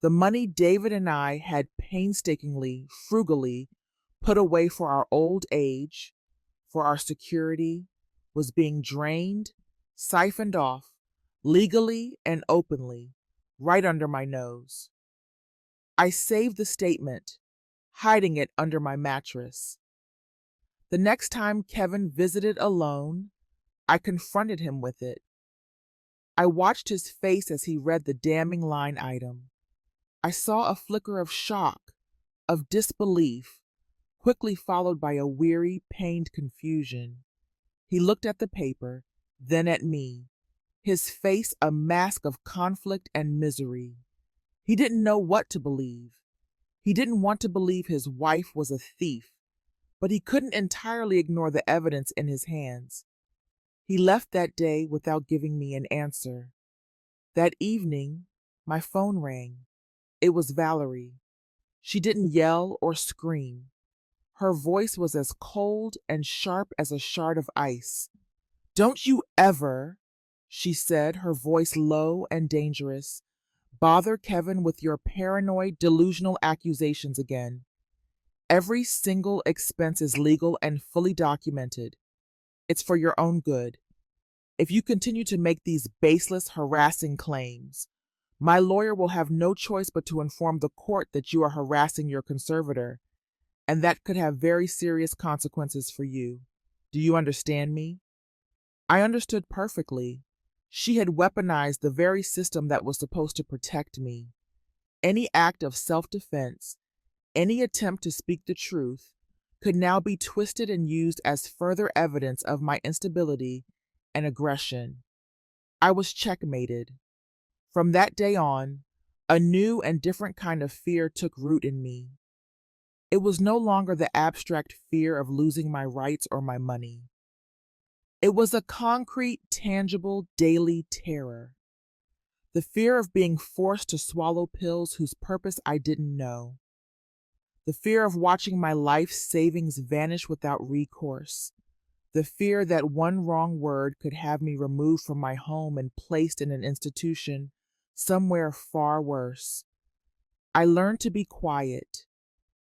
Speaker 1: The money David and I had painstakingly, frugally put away for our old age, for our security, was being drained, siphoned off, legally and openly, right under my nose. I saved the statement, hiding it under my mattress. The next time Kevin visited alone, I confronted him with it. I watched his face as he read the damning line item. I saw a flicker of shock, of disbelief, quickly followed by a weary, pained confusion. He looked at the paper, then at me, his face a mask of conflict and misery. He didn't know what to believe. He didn't want to believe his wife was a thief, but he couldn't entirely ignore the evidence in his hands. He left that day without giving me an answer. That evening, my phone rang. It was Valerie. She didn't yell or scream. Her voice was as cold and sharp as a shard of ice. "Don't you ever," she said, her voice low and dangerous, "bother Kevin with your paranoid, delusional accusations again. Every single expense is legal and fully documented. It's for your own good. If you continue to make these baseless, harassing claims, my lawyer will have no choice but to inform the court that you are harassing your conservator, and that could have very serious consequences for you. Do you understand me?" I understood perfectly. She had weaponized the very system that was supposed to protect me. Any act of self-defense, any attempt to speak the truth, could now be twisted and used as further evidence of my instability and aggression. I was checkmated. From that day on, a new and different kind of fear took root in me. It was no longer the abstract fear of losing my rights or my money. It was a concrete, tangible, daily terror. The fear of being forced to swallow pills whose purpose I didn't know. The fear of watching my life savings vanish without recourse. The fear that one wrong word could have me removed from my home and placed in an institution somewhere far worse. I learned to be quiet.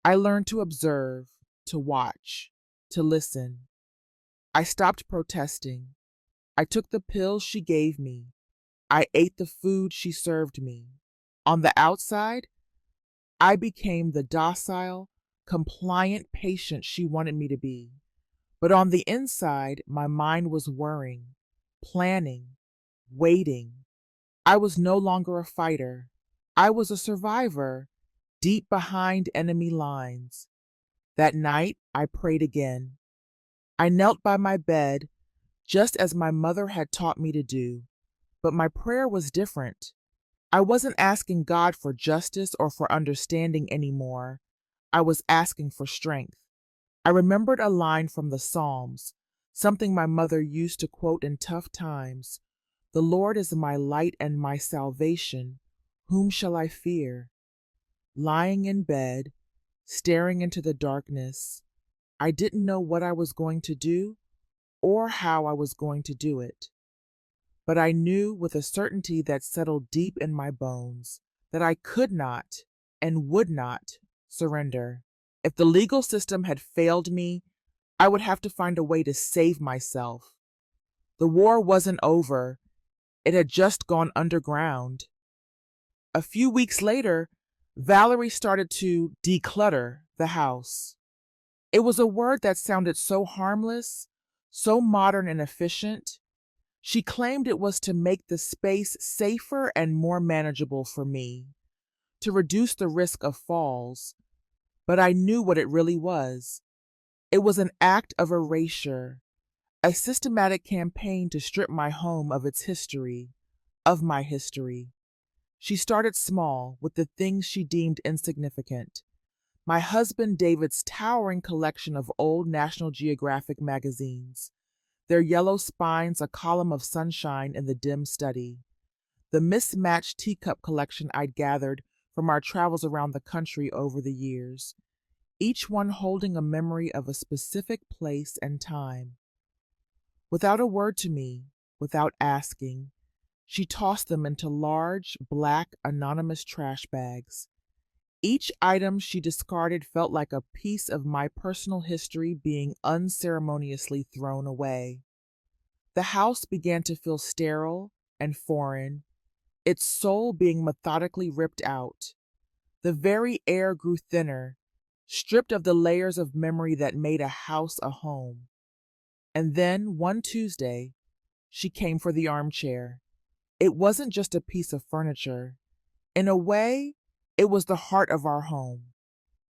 Speaker 1: I learned to observe, to watch, to listen. I stopped protesting. I took the pills she gave me. I ate the food she served me. On the outside, I became the docile, compliant patient she wanted me to be. But on the inside, my mind was whirring, planning, waiting. I was no longer a fighter. I was a survivor, deep behind enemy lines. That night, I prayed again. I knelt by my bed, just as my mother had taught me to do. But my prayer was different. I wasn't asking God for justice or for understanding anymore. I was asking for strength. I remembered a line from the Psalms, something my mother used to quote in tough times. "The Lord is my light and my salvation. Whom shall I fear?" Lying in bed, staring into the darkness, I didn't know what I was going to do or how I was going to do it. But I knew with a certainty that settled deep in my bones that I could not and would not surrender. If the legal system had failed me, I would have to find a way to save myself. The war wasn't over. It had just gone underground. A few weeks later, Valerie started to declutter the house. It was a word that sounded so harmless, so modern and efficient. She claimed it was to make the space safer and more manageable for me, to reduce the risk of falls. but I knew what it really was. It was an act of erasure, a systematic campaign to strip my home of its history, of my history. She started small, with the things she deemed insignificant. My husband David's towering collection of old National Geographic magazines, their yellow spines a column of sunshine in the dim study. The mismatched teacup collection I'd gathered from our travels around the country over the years, each one holding a memory of a specific place and time. Without a word to me, without asking, she tossed them into large, black, anonymous trash bags. Each item she discarded felt like a piece of my personal history being unceremoniously thrown away. The house began to feel sterile and foreign, its soul being methodically ripped out. The very air grew thinner, stripped of the layers of memory that made a house a home. And then, one Tuesday, she came for the armchair. It wasn't just a piece of furniture. In a way, it was the heart of our home.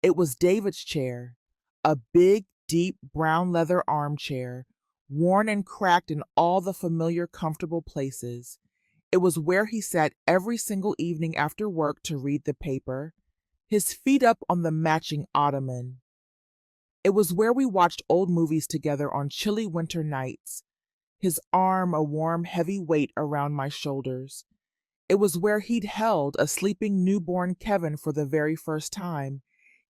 Speaker 1: It was David's chair, a big, deep brown leather armchair, worn and cracked in all the familiar, comfortable places. It was where he sat every single evening after work to read the paper, his feet up on the matching ottoman. It was where we watched old movies together on chilly winter nights, his arm a warm, heavy weight around my shoulders. It was where he'd held a sleeping newborn Kevin for the very first time,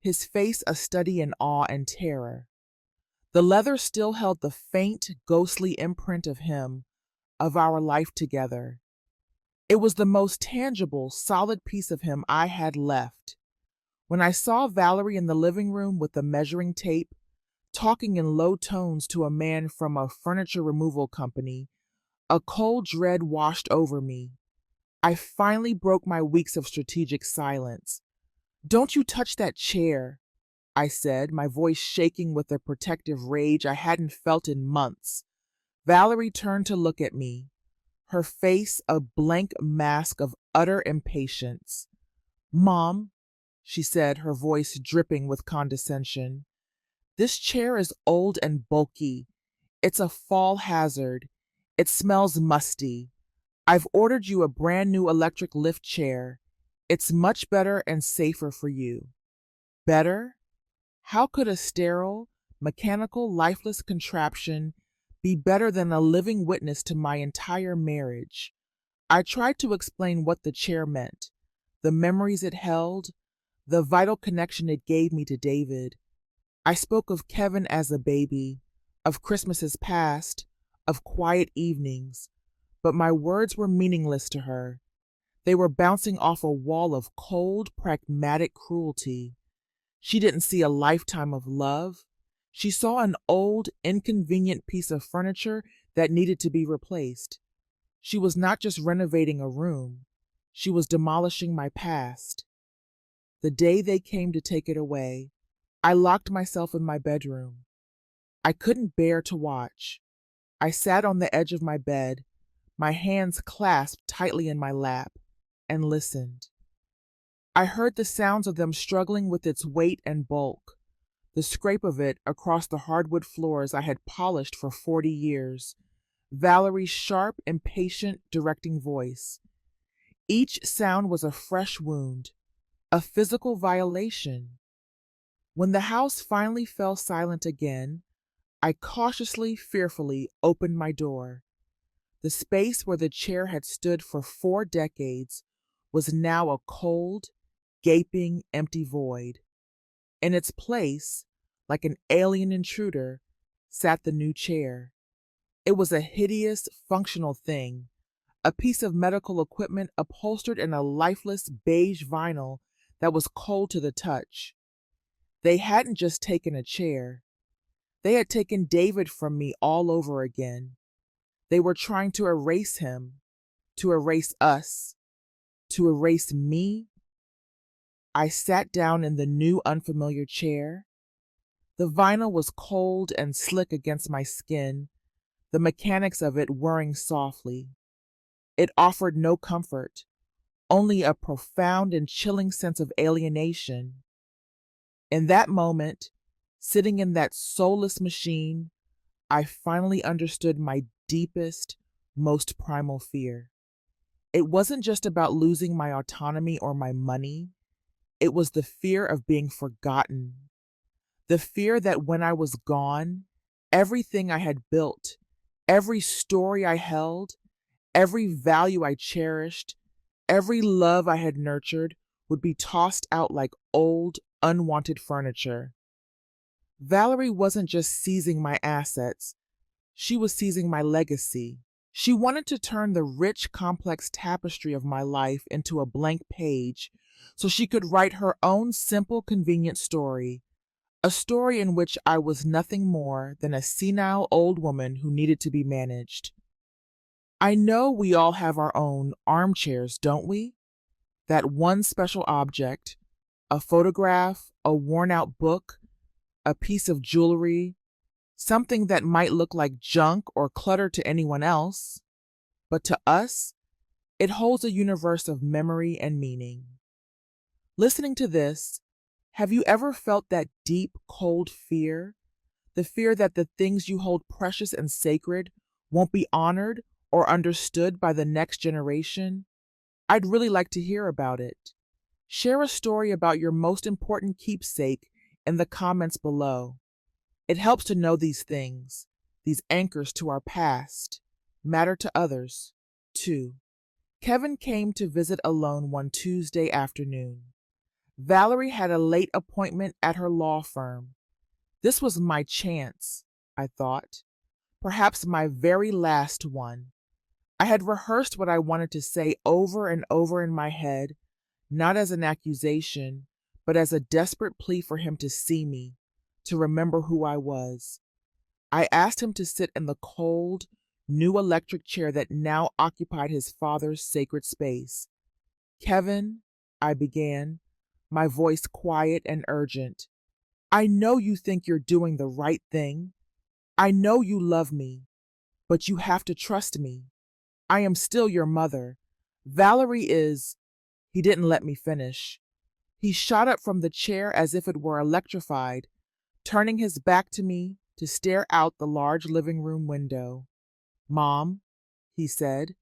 Speaker 1: his face a study in awe and terror. The leather still held the faint, ghostly imprint of him, of our life together. It was the most tangible, solid piece of him I had left. When I saw Valerie in the living room with the measuring tape, talking in low tones to a man from a furniture removal company, a cold dread washed over me. I finally broke my weeks of strategic silence. "Don't you touch that chair," I said, my voice shaking with a protective rage I hadn't felt in months. Valerie turned to look at me, her face a blank mask of utter impatience. "Mom," she said, her voice dripping with condescension, "this chair is old and bulky. It's a fall hazard. It smells musty. I've ordered you a brand new electric lift chair. It's much better and safer for you." Better? How could a sterile, mechanical, lifeless contraption be better than a living witness to my entire marriage? I tried to explain what the chair meant, the memories it held, the vital connection it gave me to David. I spoke of Kevin as a baby, of Christmases past, of quiet evenings, but my words were meaningless to her. They were bouncing off a wall of cold, pragmatic cruelty. She didn't see a lifetime of love. She saw an old, inconvenient piece of furniture that needed to be replaced. She was not just renovating a room. She was demolishing my past. The day they came to take it away, I locked myself in my bedroom. I couldn't bear to watch. I sat on the edge of my bed, my hands clasped tightly in my lap, and listened. I heard the sounds of them struggling with its weight and bulk, the scrape of it across the hardwood floors I had polished for 40 years, Valerie's sharp, impatient, directing voice. Each sound was a fresh wound, a physical violation. When the house finally fell silent again, I cautiously, fearfully opened my door. The space where the chair had stood for 4 decades was now a cold, gaping, empty void. In its place, like an alien intruder, sat the new chair. It was a hideous, functional thing, a piece of medical equipment upholstered in a lifeless beige vinyl that was cold to the touch. They hadn't just taken a chair. They had taken David from me all over again. They were trying to erase him, to erase us, to erase me. I sat down in the new unfamiliar chair. The vinyl was cold and slick against my skin, the mechanics of it whirring softly. It offered no comfort, only a profound and chilling sense of alienation. In that moment, sitting in that soulless machine, I finally understood my deepest, most primal fear. It wasn't just about losing my autonomy or my money, it was the fear of being forgotten. The fear that when I was gone, everything I had built, every story I held, every value I cherished, every love I had nurtured would be tossed out like old, unwanted furniture. Valerie wasn't just seizing my assets, she was seizing my legacy. She wanted to turn the rich, complex tapestry of my life into a blank page so she could write her own simple, convenient story, a story in which I was nothing more than a senile old woman who needed to be managed. I know we all have our own armchairs, don't we? That one special object, a photograph, a worn out book, a piece of jewelry, something that might look like junk or clutter to anyone else, but to us, it holds a universe of memory and meaning. Listening to this, have you ever felt that deep, cold fear? The fear that the things you hold precious and sacred won't be honored or understood by the next generation? I'd really like to hear about it. Share a story about your most important keepsake in the comments below. It helps to know these things, these anchors to our past, matter to others, too. Kevin came to visit alone one Tuesday afternoon. Valerie had a late appointment at her law firm. This was my chance, I thought. Perhaps my very last one. I had rehearsed what I wanted to say over and over in my head, not as an accusation, but as a desperate plea for him to see me, to remember who I was. I asked him to sit in the cold, new electric chair that now occupied his father's sacred space. Kevin, I began, my voice quiet and urgent. I know you think you're doing the right thing. I know you love me, but you have to trust me. I am still your mother. Valerie is... He didn't let me finish. He shot up from the chair as if it were electrified, turning his back to me to stare out the large living room window. Mom, he said,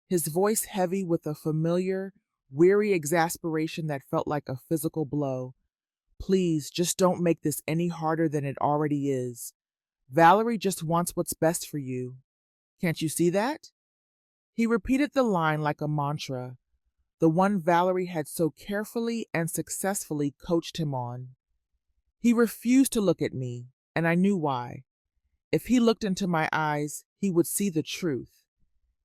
Speaker 1: his voice heavy with a familiar, weary exasperation that felt like a physical blow. Please, just don't make this any harder than it already is. Valerie just wants what's best for you. Can't you see that? He repeated the line like a mantra, the one Valerie had so carefully and successfully coached him on. He refused to look at me, and I knew why. If he looked into my eyes, he would see the truth.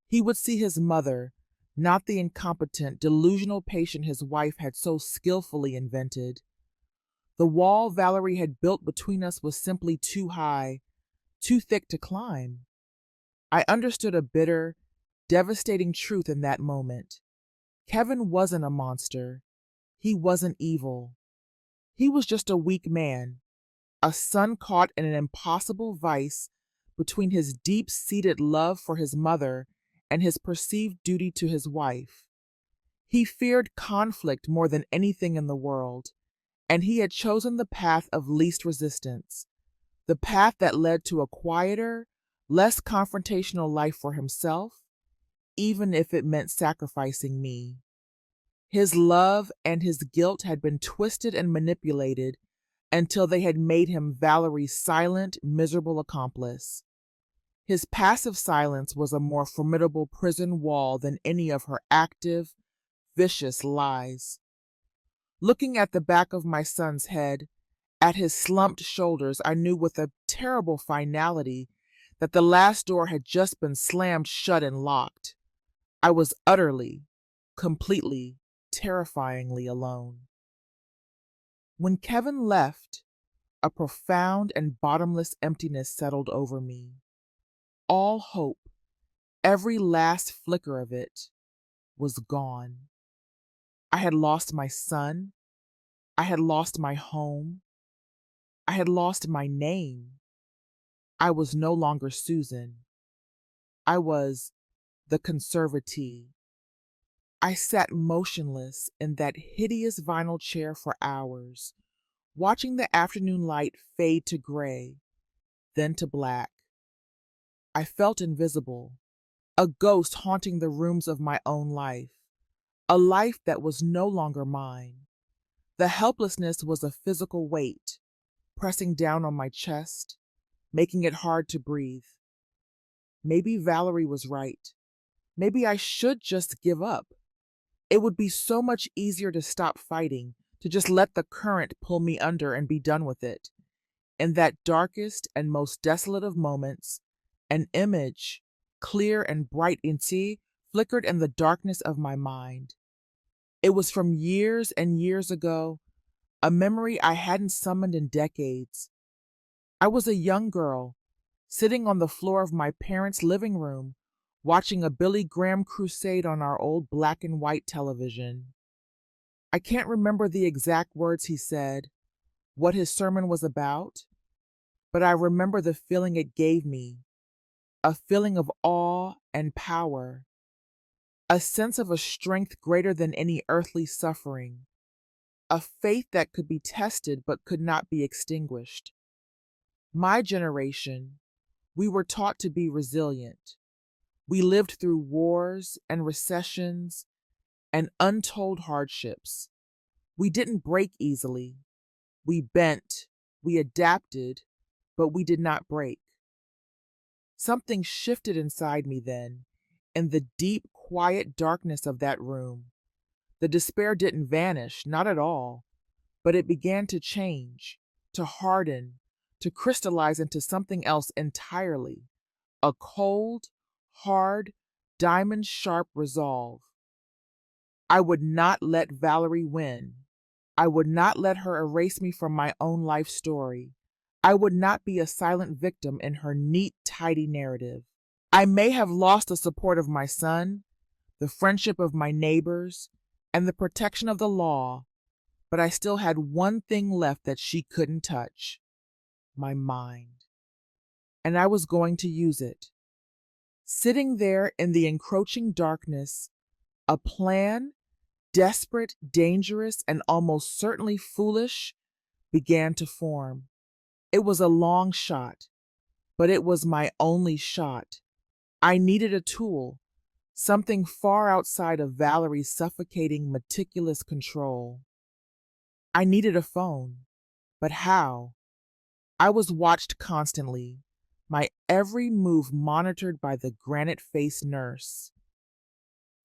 Speaker 1: He would see his mother, not the incompetent, delusional patient his wife had so skillfully invented. The wall Valerie had built between us was simply too high, too thick to climb. I understood a bitter, devastating truth in that moment. Kevin wasn't a monster. He wasn't evil. He was just a weak man, a son caught in an impossible vice between his deep-seated love for his mother and his perceived duty to his wife. He feared conflict more than anything in the world, and he had chosen the path of least resistance, the path that led to a quieter, less confrontational life for himself, even if it meant sacrificing me. His love and his guilt had been twisted and manipulated until they had made him Valerie's silent, miserable accomplice. His passive silence was a more formidable prison wall than any of her active, vicious lies. Looking at the back of my son's head, at his slumped shoulders, I knew with a terrible finality that the last door had just been slammed shut and locked. I was utterly, completely, terrifyingly alone. When Kevin left, a profound and bottomless emptiness settled over me. All hope, every last flicker of it, was gone. I had lost my son. I had lost my home. I had lost my name. I was no longer Susan. I was the conservatee. I sat motionless in that hideous vinyl chair for hours, watching the afternoon light fade to gray, then to black. I felt invisible, a ghost haunting the rooms of my own life, a life that was no longer mine. The helplessness was a physical weight, pressing down on my chest, making it hard to breathe. Maybe Valerie was right. Maybe I should just give up. It would be so much easier to stop fighting, to just let the current pull me under and be done with it. In that darkest and most desolate of moments, an image, clear and bright in sea, flickered in the darkness of my mind. It was from years and years ago, a memory I hadn't summoned in decades. I was a young girl, sitting on the floor of my parents' living room, watching a Billy Graham crusade on our old black and white television. I can't remember the exact words he said, what his sermon was about, but I remember the feeling it gave me, a feeling of awe and power, a sense of a strength greater than any earthly suffering, a faith that could be tested but could not be extinguished. My generation, we were taught to be resilient. We lived through wars and recessions and untold hardships. We didn't break easily. We bent, we adapted, but we did not break. Something shifted inside me then, in the deep, quiet darkness of that room. The despair didn't vanish, not at all, but it began to change, to harden, to crystallize into something else entirely, a cold, hard, diamond-sharp resolve. I would not let Valerie win. I would not let her erase me from my own life story. I would not be a silent victim in her neat, tidy narrative. I may have lost the support of my son, the friendship of my neighbors, and the protection of the law, but I still had one thing left that she couldn't touch: my mind. And I was going to use it. Sitting there in the encroaching darkness, a plan, desperate, dangerous, and almost certainly foolish, began to form. It was a long shot, but it was my only shot. I needed a tool, something far outside of Valerie's suffocating, meticulous control. I needed a phone, but how? I was watched constantly, my every move monitored by the granite-faced nurse.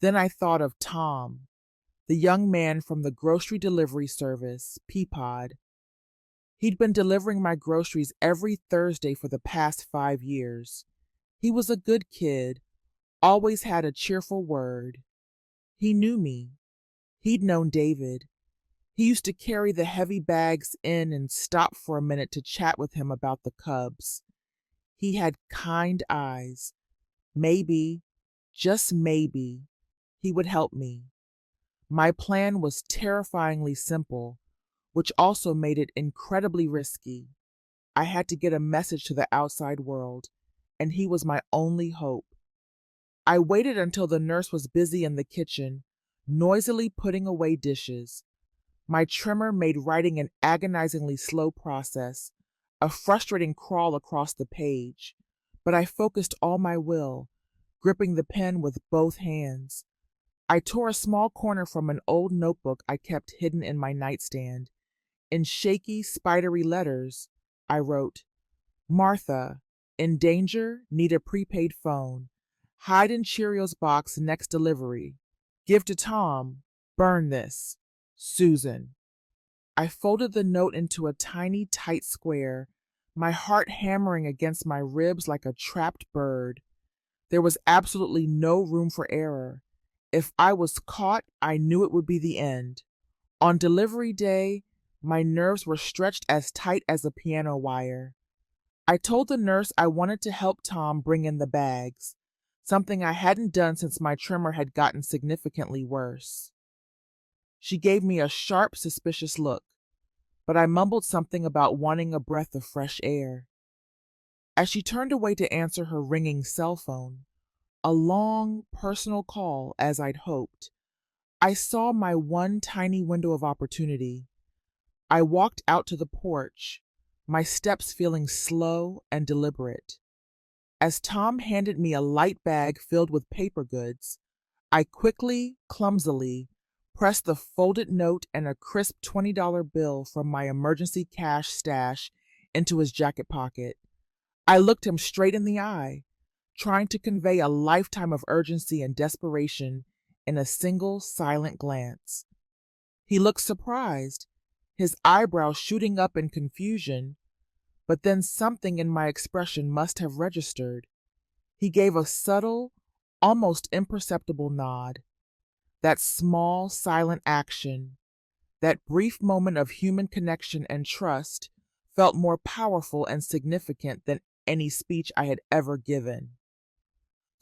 Speaker 1: Then I thought of Tom, the young man from the grocery delivery service, Peapod. He'd been delivering my groceries every Thursday for the past 5 years. He was a good kid, always had a cheerful word. He knew me. He'd known David. He used to carry the heavy bags in and stop for a minute to chat with him about the cubs. He had kind eyes. Maybe, just maybe, he would help me. My plan was terrifyingly simple, which also made it incredibly risky. I had to get a message to the outside world, and he was my only hope. I waited until the nurse was busy in the kitchen, noisily putting away dishes. My tremor made writing an agonizingly slow process, a frustrating crawl across the page, but I focused all my will, gripping the pen with both hands. I tore a small corner from an old notebook I kept hidden in my nightstand. In shaky, spidery letters, I wrote, "Martha, in danger, need a prepaid phone. Hide in Cheerios box next delivery. Give to Tom. Burn this. Susan." I folded the note into a tiny, tight square, my heart hammering against my ribs like a trapped bird. There was absolutely no room for error. If I was caught, I knew it would be the end. On delivery day, my nerves were stretched as tight as a piano wire. I told the nurse I wanted to help Tom bring in the bags, something I hadn't done since my tremor had gotten significantly worse. She gave me a sharp, suspicious look, but I mumbled something about wanting a breath of fresh air. As she turned away to answer her ringing cell phone, a long, personal call, as I'd hoped, I saw my one tiny window of opportunity. I walked out to the porch, my steps feeling slow and deliberate. As Tom handed me a light bag filled with paper goods, I quickly, clumsily, pressed the folded note and a crisp $20 bill from my emergency cash stash into his jacket pocket. I looked him straight in the eye, trying to convey a lifetime of urgency and desperation in a single silent glance. He looked surprised, his eyebrows shooting up in confusion, but then something in my expression must have registered. He gave a subtle, almost imperceptible nod. That small, silent action, that brief moment of human connection and trust, felt more powerful and significant than any speech I had ever given.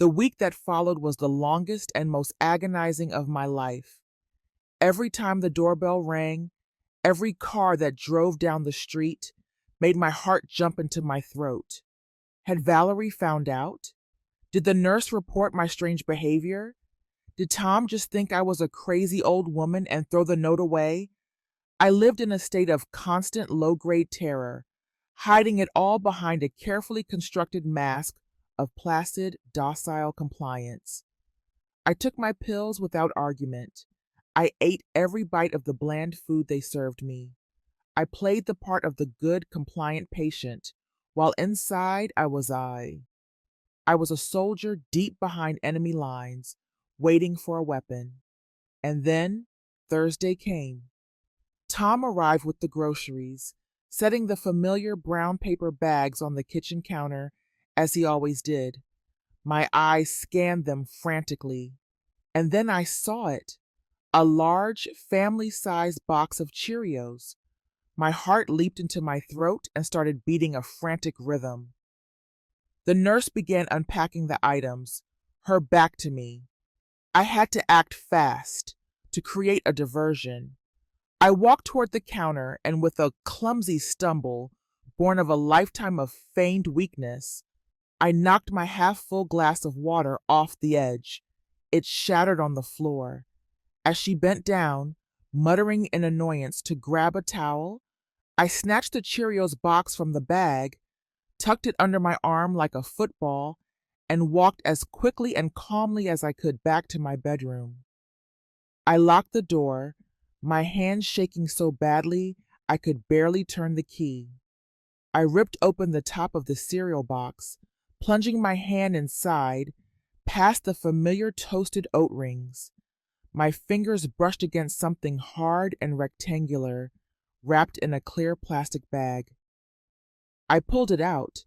Speaker 1: The week that followed was the longest and most agonizing of my life. Every time the doorbell rang, every car that drove down the street made my heart jump into my throat. Had Valerie found out? Did the nurse report my strange behavior? Did Tom just think I was a crazy old woman and throw the note away? I lived in a state of constant low-grade terror, hiding it all behind a carefully constructed mask of placid, docile compliance. I took my pills without argument. I ate every bite of the bland food they served me. I played the part of the good, compliant patient, while inside I was I. I was a soldier deep behind enemy lines, waiting for a weapon. And then Thursday came. Tom arrived with the groceries, setting the familiar brown paper bags on the kitchen counter as he always did. My eyes scanned them frantically. And then I saw it, a large, family-sized box of Cheerios. My heart leaped into my throat and started beating a frantic rhythm. The nurse began unpacking the items, her back to me. I had to act fast, to create a diversion. I walked toward the counter and with a clumsy stumble, born of a lifetime of feigned weakness, I knocked my half-full glass of water off the edge. It shattered on the floor. As she bent down, muttering in annoyance, to grab a towel, I snatched the Cheerios box from the bag, tucked it under my arm like a football, and walked as quickly and calmly as I could back to my bedroom. I locked the door, my hands shaking so badly I could barely turn the key. I ripped open the top of the cereal box, plunging my hand inside, past the familiar toasted oat rings. My fingers brushed against something hard and rectangular, wrapped in a clear plastic bag. I pulled it out,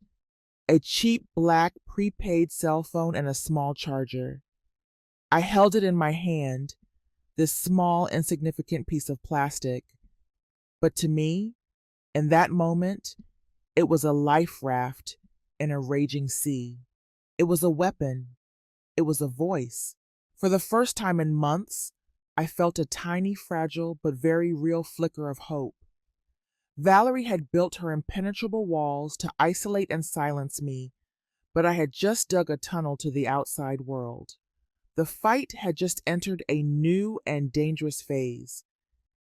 Speaker 1: a cheap black prepaid cell phone and a small charger. I held it in my hand, this small, insignificant piece of plastic. But to me, in that moment, it was a life raft in a raging sea. It was a weapon. It was a voice. For the first time in months, I felt a tiny, fragile, but very real flicker of hope. Valerie had built her impenetrable walls to isolate and silence me, but I had just dug a tunnel to the outside world. The fight had just entered a new and dangerous phase.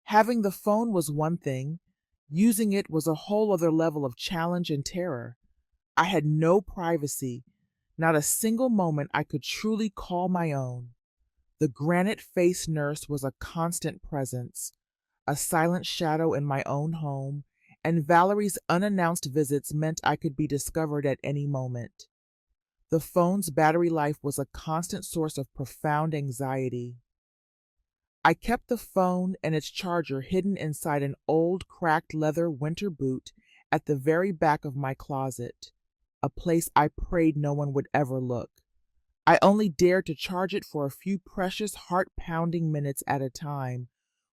Speaker 1: Having the phone was one thing, using it was a whole other level of challenge and terror. I had no privacy, not a single moment I could truly call my own. The granite-faced nurse was a constant presence, a silent shadow in my own home, and Valerie's unannounced visits meant I could be discovered at any moment. The phone's battery life was a constant source of profound anxiety. I kept the phone and its charger hidden inside an old cracked leather winter boot at the very back of my closet, a place I prayed no one would ever look. I only dared to charge it for a few precious heart-pounding minutes at a time,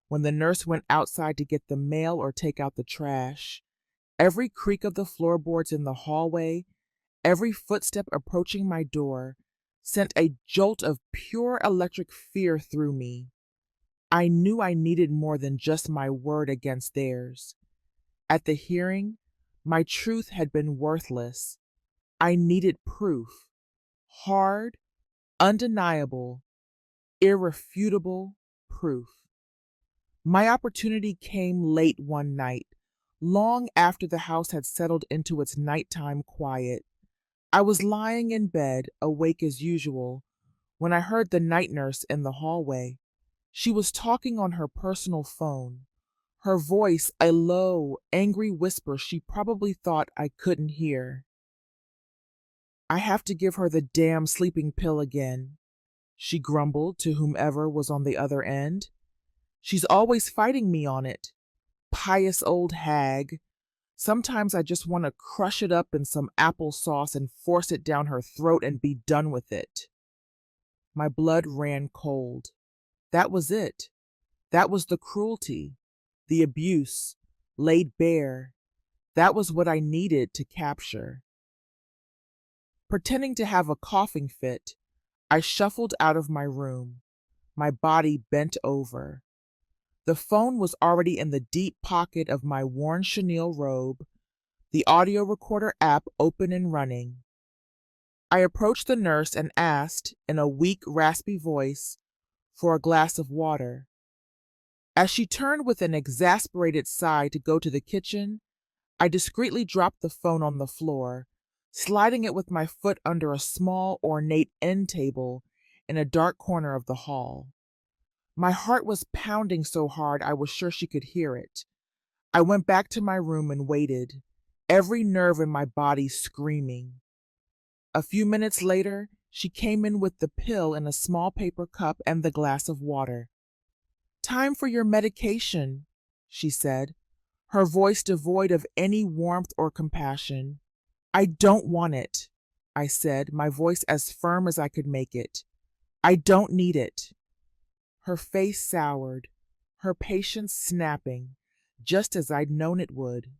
Speaker 1: when the nurse went outside to get the mail or take out the trash. Every creak of the floorboards in the hallway, every footstep approaching my door, sent a jolt of pure electric fear through me. I knew I needed more than just my word against theirs. At the hearing, my truth had been worthless. I needed proof. Hard, undeniable, irrefutable proof. My opportunity came late one night, long after the house had settled into its nighttime quiet. I was lying in bed, awake as usual, when I heard the night nurse in the hallway. She was talking on her personal phone, her voice a low, angry whisper she probably thought I couldn't hear. "I have to give her the damn sleeping pill again," she grumbled to whomever was on the other end. "She's always fighting me on it. Pious old hag. Sometimes I just want to crush it up in some applesauce and force it down her throat and be done with it." My blood ran cold. That was it. That was the cruelty, the abuse, laid bare. That was what I needed to capture. Pretending to have a coughing fit, I shuffled out of my room, my body bent over. The phone was already in the deep pocket of my worn chenille robe, the audio recorder app open and running. I approached the nurse and asked, in a weak, raspy voice, for a glass of water. As she turned with an exasperated sigh to go to the kitchen, I discreetly dropped the phone on the floor, sliding it with my foot under a small, ornate end table in a dark corner of the hall. My heart was pounding so hard I was sure she could hear it. I went back to my room and waited, every nerve in my body screaming. A few minutes later, she came in with the pill in a small paper cup and the glass of water. "Time for your medication," she said, her voice devoid of any warmth or compassion. "I don't want it," I said, my voice as firm as I could make it. "I don't need it." Her face soured, her patience snapping, just as I'd known it would.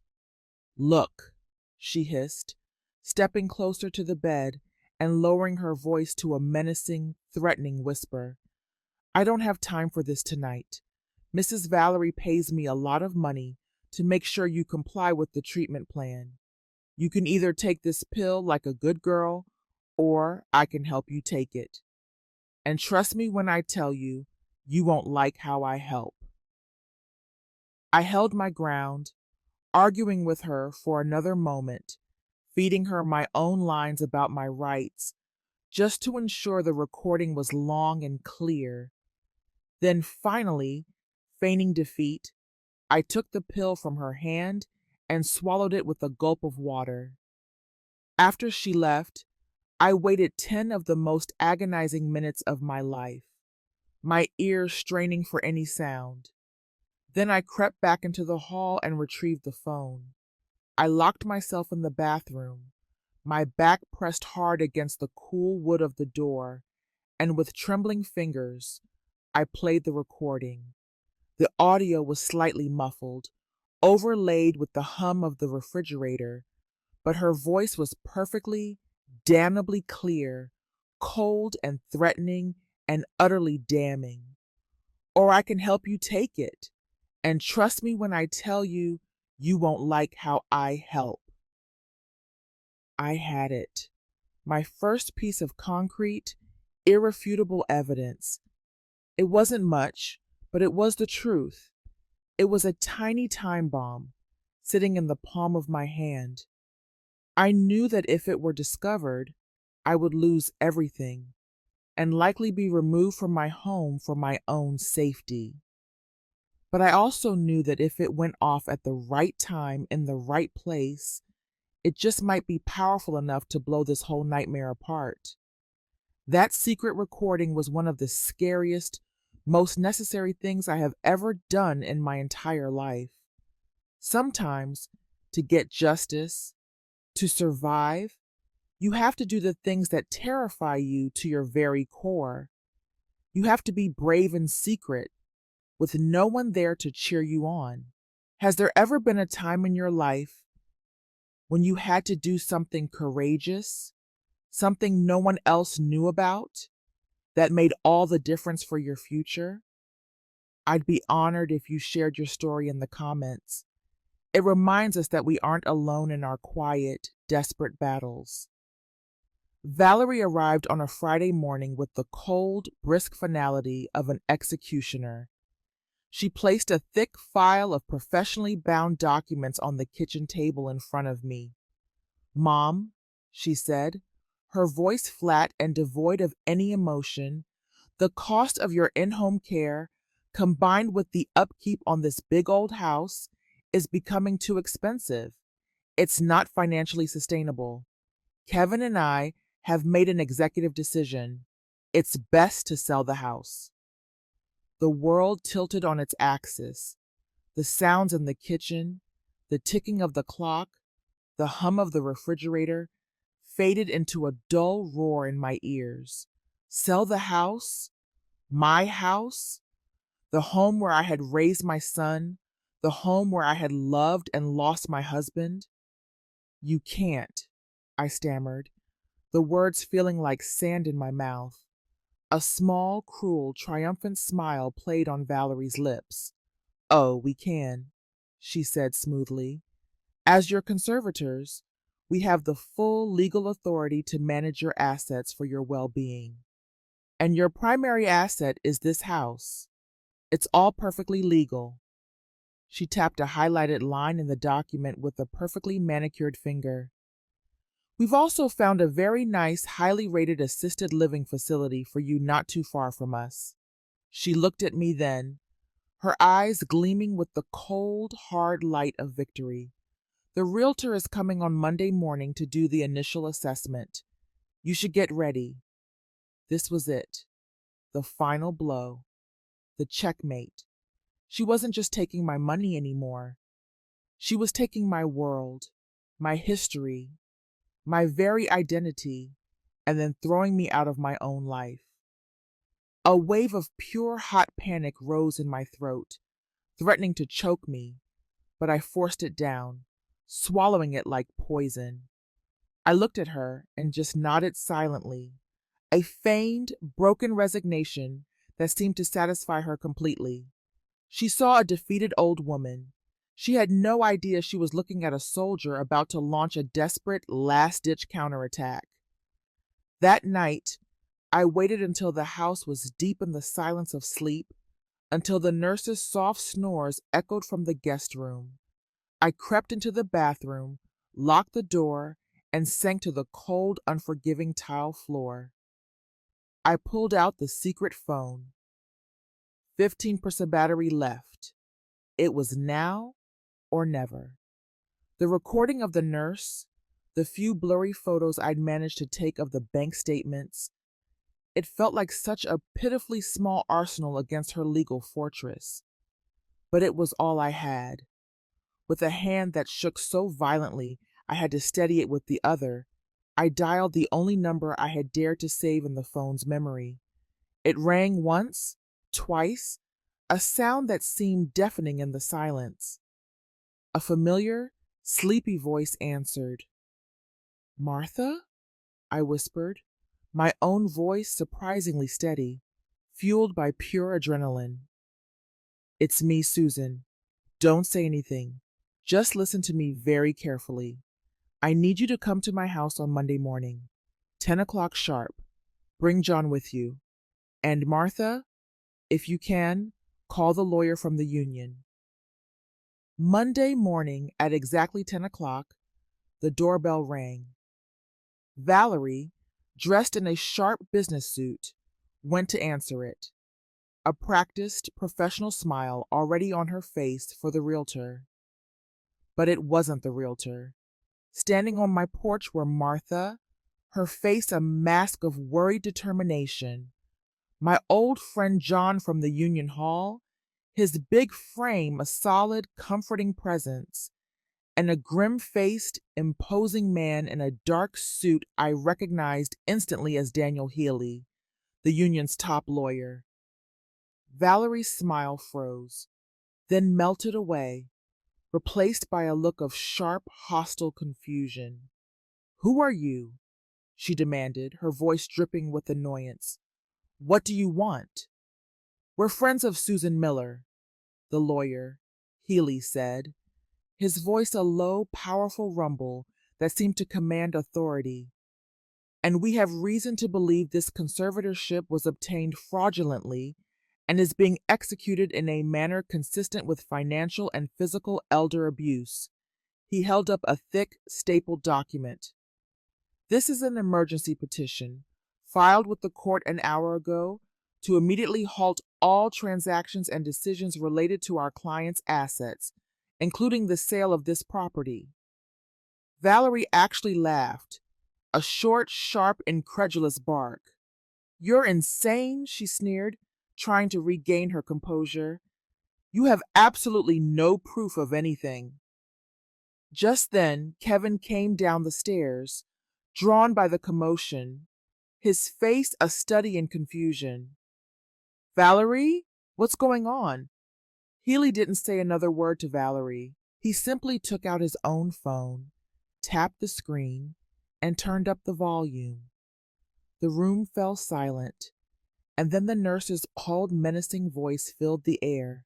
Speaker 1: "Look," she hissed, stepping closer to the bed and lowering her voice to a menacing, threatening whisper. "I don't have time for this tonight. Mrs. Valerie pays me a lot of money to make sure you comply with the treatment plan. You can either take this pill like a good girl, or I can help you take it. And trust me when I tell you, you won't like how I help." I held my ground, arguing with her for another moment, feeding her my own lines about my rights, just to ensure the recording was long and clear. Then finally, feigning defeat, I took the pill from her hand and swallowed it with a gulp of water. After she left, I waited 10 of the most agonizing minutes of my life, my ears straining for any sound. Then I crept back into the hall and retrieved the phone. I locked myself in the bathroom, my back pressed hard against the cool wood of the door, and with trembling fingers, I played the recording. The audio was slightly muffled, overlaid with the hum of the refrigerator, but her voice was perfectly, damnably clear, cold and threatening and utterly damning. "Or I can help you take it. And trust me when I tell you, you won't like how I help." I had it. My first piece of concrete, irrefutable evidence. It wasn't much, but it was the truth. It was a tiny time bomb, sitting in the palm of my hand. I knew that if it were discovered, I would lose everything, and likely be removed from my home for my own safety. But I also knew that if it went off at the right time in the right place, it just might be powerful enough to blow this whole nightmare apart. That secret recording was one of the scariest, most necessary things I have ever done in my entire life. Sometimes, to get justice, to survive, you have to do the things that terrify you to your very core. You have to be brave in secret, with no one there to cheer you on. Has there ever been a time in your life when you had to do something courageous, something no one else knew about, that made all the difference for your future? I'd be honored if you shared your story in the comments. It reminds us that we aren't alone in our quiet, desperate battles. Valerie arrived on a Friday morning with the cold, brisk finality of an executioner. She placed a thick file of professionally bound documents on the kitchen table in front of me. "Mom," she said, her voice flat and devoid of any emotion, "the cost of your in-home care, combined with the upkeep on this big old house, is becoming too expensive. It's not financially sustainable. Kevin and I have made an executive decision. It's best to sell the house." The world tilted on its axis. The sounds in the kitchen, the ticking of the clock, the hum of the refrigerator faded into a dull roar in my ears. Sell the house? My house? The home where I had raised my son, the home where I had loved and lost my husband? "You can't," I stammered, the words feeling like sand in my mouth. A small, cruel, triumphant smile played on Valerie's lips. "Oh, we can," she said smoothly. "As your conservators, we have the full legal authority to manage your assets for your well-being. And your primary asset is this house. It's all perfectly legal." She tapped a highlighted line in the document with a perfectly manicured finger. "We've also found a very nice, highly rated assisted living facility for you not too far from us." She looked at me then, her eyes gleaming with the cold, hard light of victory. "The realtor is coming on Monday morning to do the initial assessment. You should get ready." This was it. The final blow. The checkmate. She wasn't just taking my money anymore. She was taking my world, my history, my very identity, and then throwing me out of my own life. A wave of pure hot panic rose in my throat, threatening to choke me, but I forced it down, swallowing it like poison. I looked at her and just nodded silently, a feigned, broken resignation that seemed to satisfy her completely. She saw a defeated old woman. She had no idea she was looking at a soldier about to launch a desperate, last-ditch counterattack. That night, I waited until the house was deep in the silence of sleep, until the nurse's soft snores echoed from the guest room. I crept into the bathroom, locked the door, and sank to the cold, unforgiving tile floor. I pulled out the secret phone. 15% battery left. It was now or never. The recording of the nurse, the few blurry photos I'd managed to take of the bank statements, it felt like such a pitifully small arsenal against her legal fortress. But it was all I had. With a hand that shook so violently I had to steady it with the other, I dialed the only number I had dared to save in the phone's memory. It rang once, twice, a sound that seemed deafening in the silence. A familiar, sleepy voice answered. "Martha?" I whispered, my own voice surprisingly steady, fueled by pure adrenaline. "It's me, Susan. Don't say anything. Just listen to me very carefully. I need you to come to my house on Monday morning, 10 o'clock sharp. Bring John with you. And Martha, if you can, call the lawyer from the union." Monday morning at exactly 10 o'clock, the doorbell rang. Valerie, dressed in a sharp business suit, went to answer it, a practiced, professional smile already on her face for the realtor. But it wasn't the realtor. Standing on my porch were Martha, her face a mask of worried determination, my old friend John from the Union Hall, his big frame a solid, comforting presence, and a grim-faced, imposing man in a dark suit I recognized instantly as Daniel Healy, the union's top lawyer. Valerie's smile froze, then melted away, replaced by a look of sharp, hostile confusion. "Who are you?" she demanded, her voice dripping with annoyance. "What do you want?" "We're friends of Susan Miller," the lawyer, Healy, said, his voice a low, powerful rumble that seemed to command authority. "And we have reason to believe this conservatorship was obtained fraudulently and is being executed in a manner consistent with financial and physical elder abuse. He held up a thick, stapled document. This is an emergency petition, filed with the court an hour ago, to immediately halt all transactions and decisions related to our client's assets, including the sale of this property. Valerie actually laughed, a short, sharp, incredulous bark. "You're insane," she sneered, trying to regain her composure. "You have absolutely no proof of anything." Just then, Kevin came down the stairs, drawn by the commotion, his face a study in confusion. "Valerie, what's going on?" Healy didn't say another word to Valerie. He simply took out his own phone, tapped the screen, and turned up the volume. The room fell silent, and then the nurse's cold, menacing voice filled the air,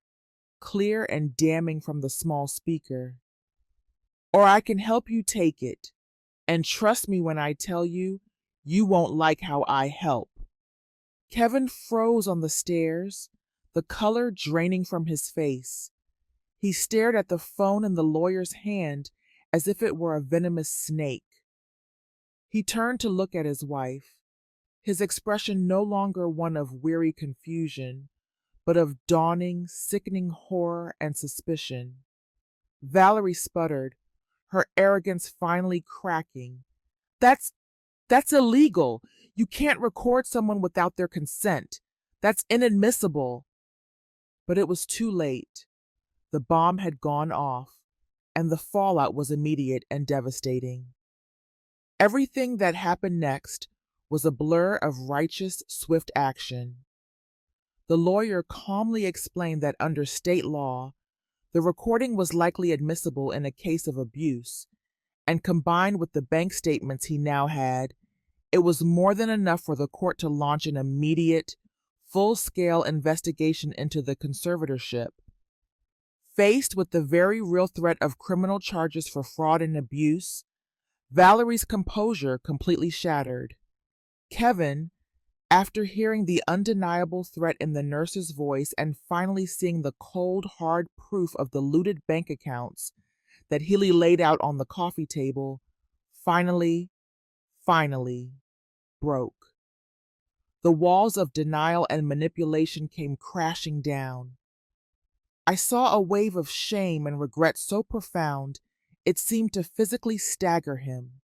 Speaker 1: clear and damning from the small speaker. "Or I can help you take it, and trust me when I tell you, you won't like how I help." Kevin froze on the stairs, the color draining from his face. He stared at the phone in the lawyer's hand as if it were a venomous snake. He turned to look at his wife, his expression no longer one of weary confusion, but of dawning, sickening horror and suspicion. Valerie sputtered, her arrogance finally cracking. That's illegal. You can't record someone without their consent. That's inadmissible." But it was too late. The bomb had gone off, and the fallout was immediate and devastating. Everything that happened next was a blur of righteous, swift action. The lawyer calmly explained that under state law, the recording was likely admissible in a case of abuse, and combined with the bank statements he now had, it was more than enough for the court to launch an immediate, full-scale investigation into the conservatorship. Faced with the very real threat of criminal charges for fraud and abuse, Valerie's composure completely shattered. Kevin, after hearing the undeniable threat in the nurse's voice and finally seeing the cold, hard proof of the looted bank accounts that Healy laid out on the coffee table, finally broke. The walls of denial and manipulation came crashing down. I saw a wave of shame and regret so profound it seemed to physically stagger him.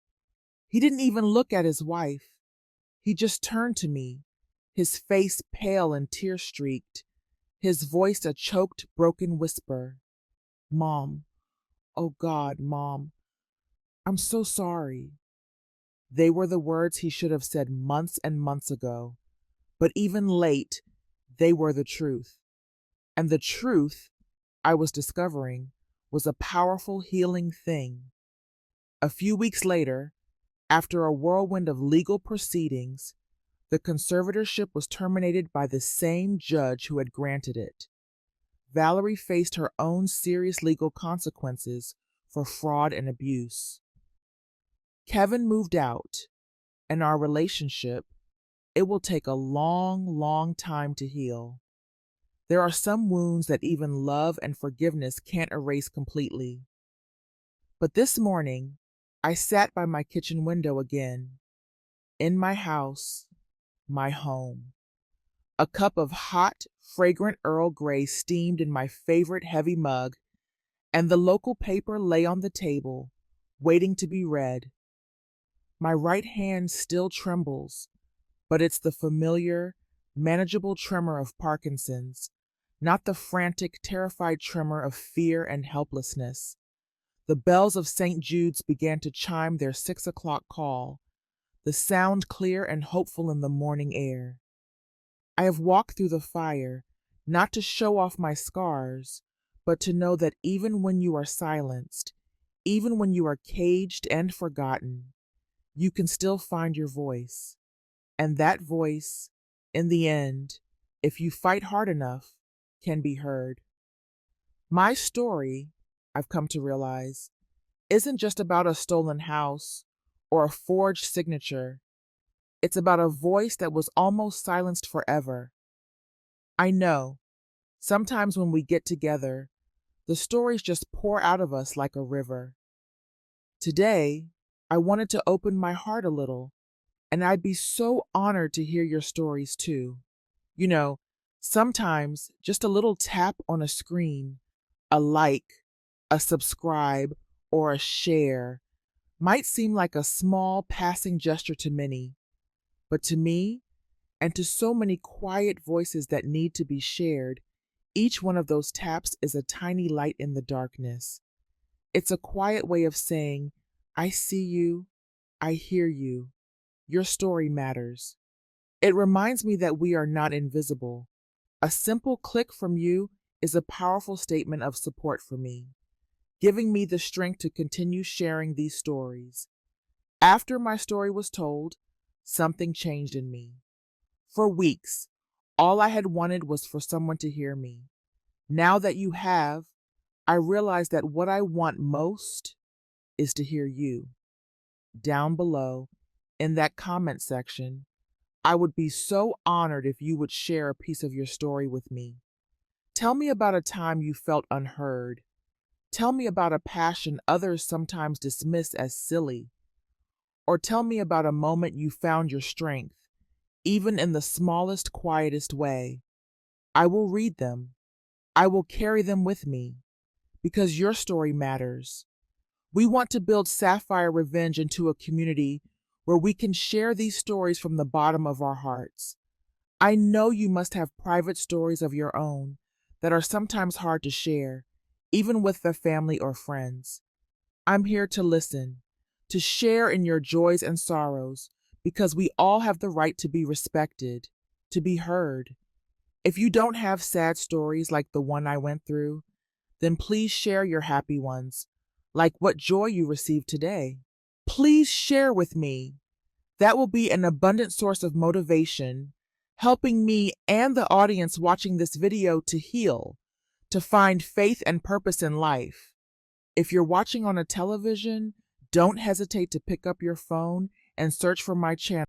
Speaker 1: He didn't even look at his wife. He just turned to me, his face pale and tear-streaked, his voice a choked, broken whisper. "Mom, oh God, Mom, I'm so sorry." They were the words he should have said months and months ago, but even late, they were the truth. And the truth, I was discovering, was a powerful healing thing. A few weeks later, after a whirlwind of legal proceedings, the conservatorship was terminated by the same judge who had granted it. Valerie faced her own serious legal consequences for fraud and abuse. Kevin moved out, and our relationship, it will take a long, long time to heal. There are some wounds that even love and forgiveness can't erase completely. But this morning, I sat by my kitchen window again, in my house, my home. A cup of hot, fragrant Earl Grey steamed in my favorite heavy mug, and the local paper lay on the table, waiting to be read. My right hand still trembles, but it's the familiar, manageable tremor of Parkinson's, not the frantic, terrified tremor of fear and helplessness. The bells of St. Jude's began to chime their 6 o'clock call, the sound clear and hopeful in the morning air. I have walked through the fire, not to show off my scars, but to know that even when you are silenced, even when you are caged and forgotten, you can still find your voice. And that voice, in the end, if you fight hard enough, can be heard. My story, I've come to realize, isn't just about a stolen house or a forged signature. It's about a voice that was almost silenced forever. I know, sometimes when we get together, the stories just pour out of us like a river. Today, I wanted to open my heart a little, and I'd be so honored to hear your stories too. You know, sometimes just a little tap on a screen, a like, a subscribe, or a share might seem like a small passing gesture to many, but to me, and to so many quiet voices that need to be shared, each one of those taps is a tiny light in the darkness. It's a quiet way of saying, I see you, I hear you, your story matters. It reminds me that we are not invisible. A simple click from you is a powerful statement of support for me, giving me the strength to continue sharing these stories. After my story was told, something changed in me. For weeks, all I had wanted was for someone to hear me. Now that you have, I realize that what I want most is to hear you. Down below, in that comment section, I would be so honored if you would share a piece of your story with me. Tell me about a time you felt unheard. Tell me about a passion others sometimes dismiss as silly. Or tell me about a moment you found your strength, even in the smallest, quietest way. I will read them. I will carry them with me, because your story matters. We want to build Sapphire Revenge into a community where we can share these stories from the bottom of our hearts. I know you must have private stories of your own that are sometimes hard to share, even with the family or friends. I'm here to listen, to share in your joys and sorrows, because we all have the right to be respected, to be heard. If you don't have sad stories like the one I went through, then please share your happy ones, like what joy you received today. Please share with me. That will be an abundant source of motivation, helping me and the audience watching this video to heal, to find faith and purpose in life. If you're watching on a television, don't hesitate to pick up your phone and search for my channel.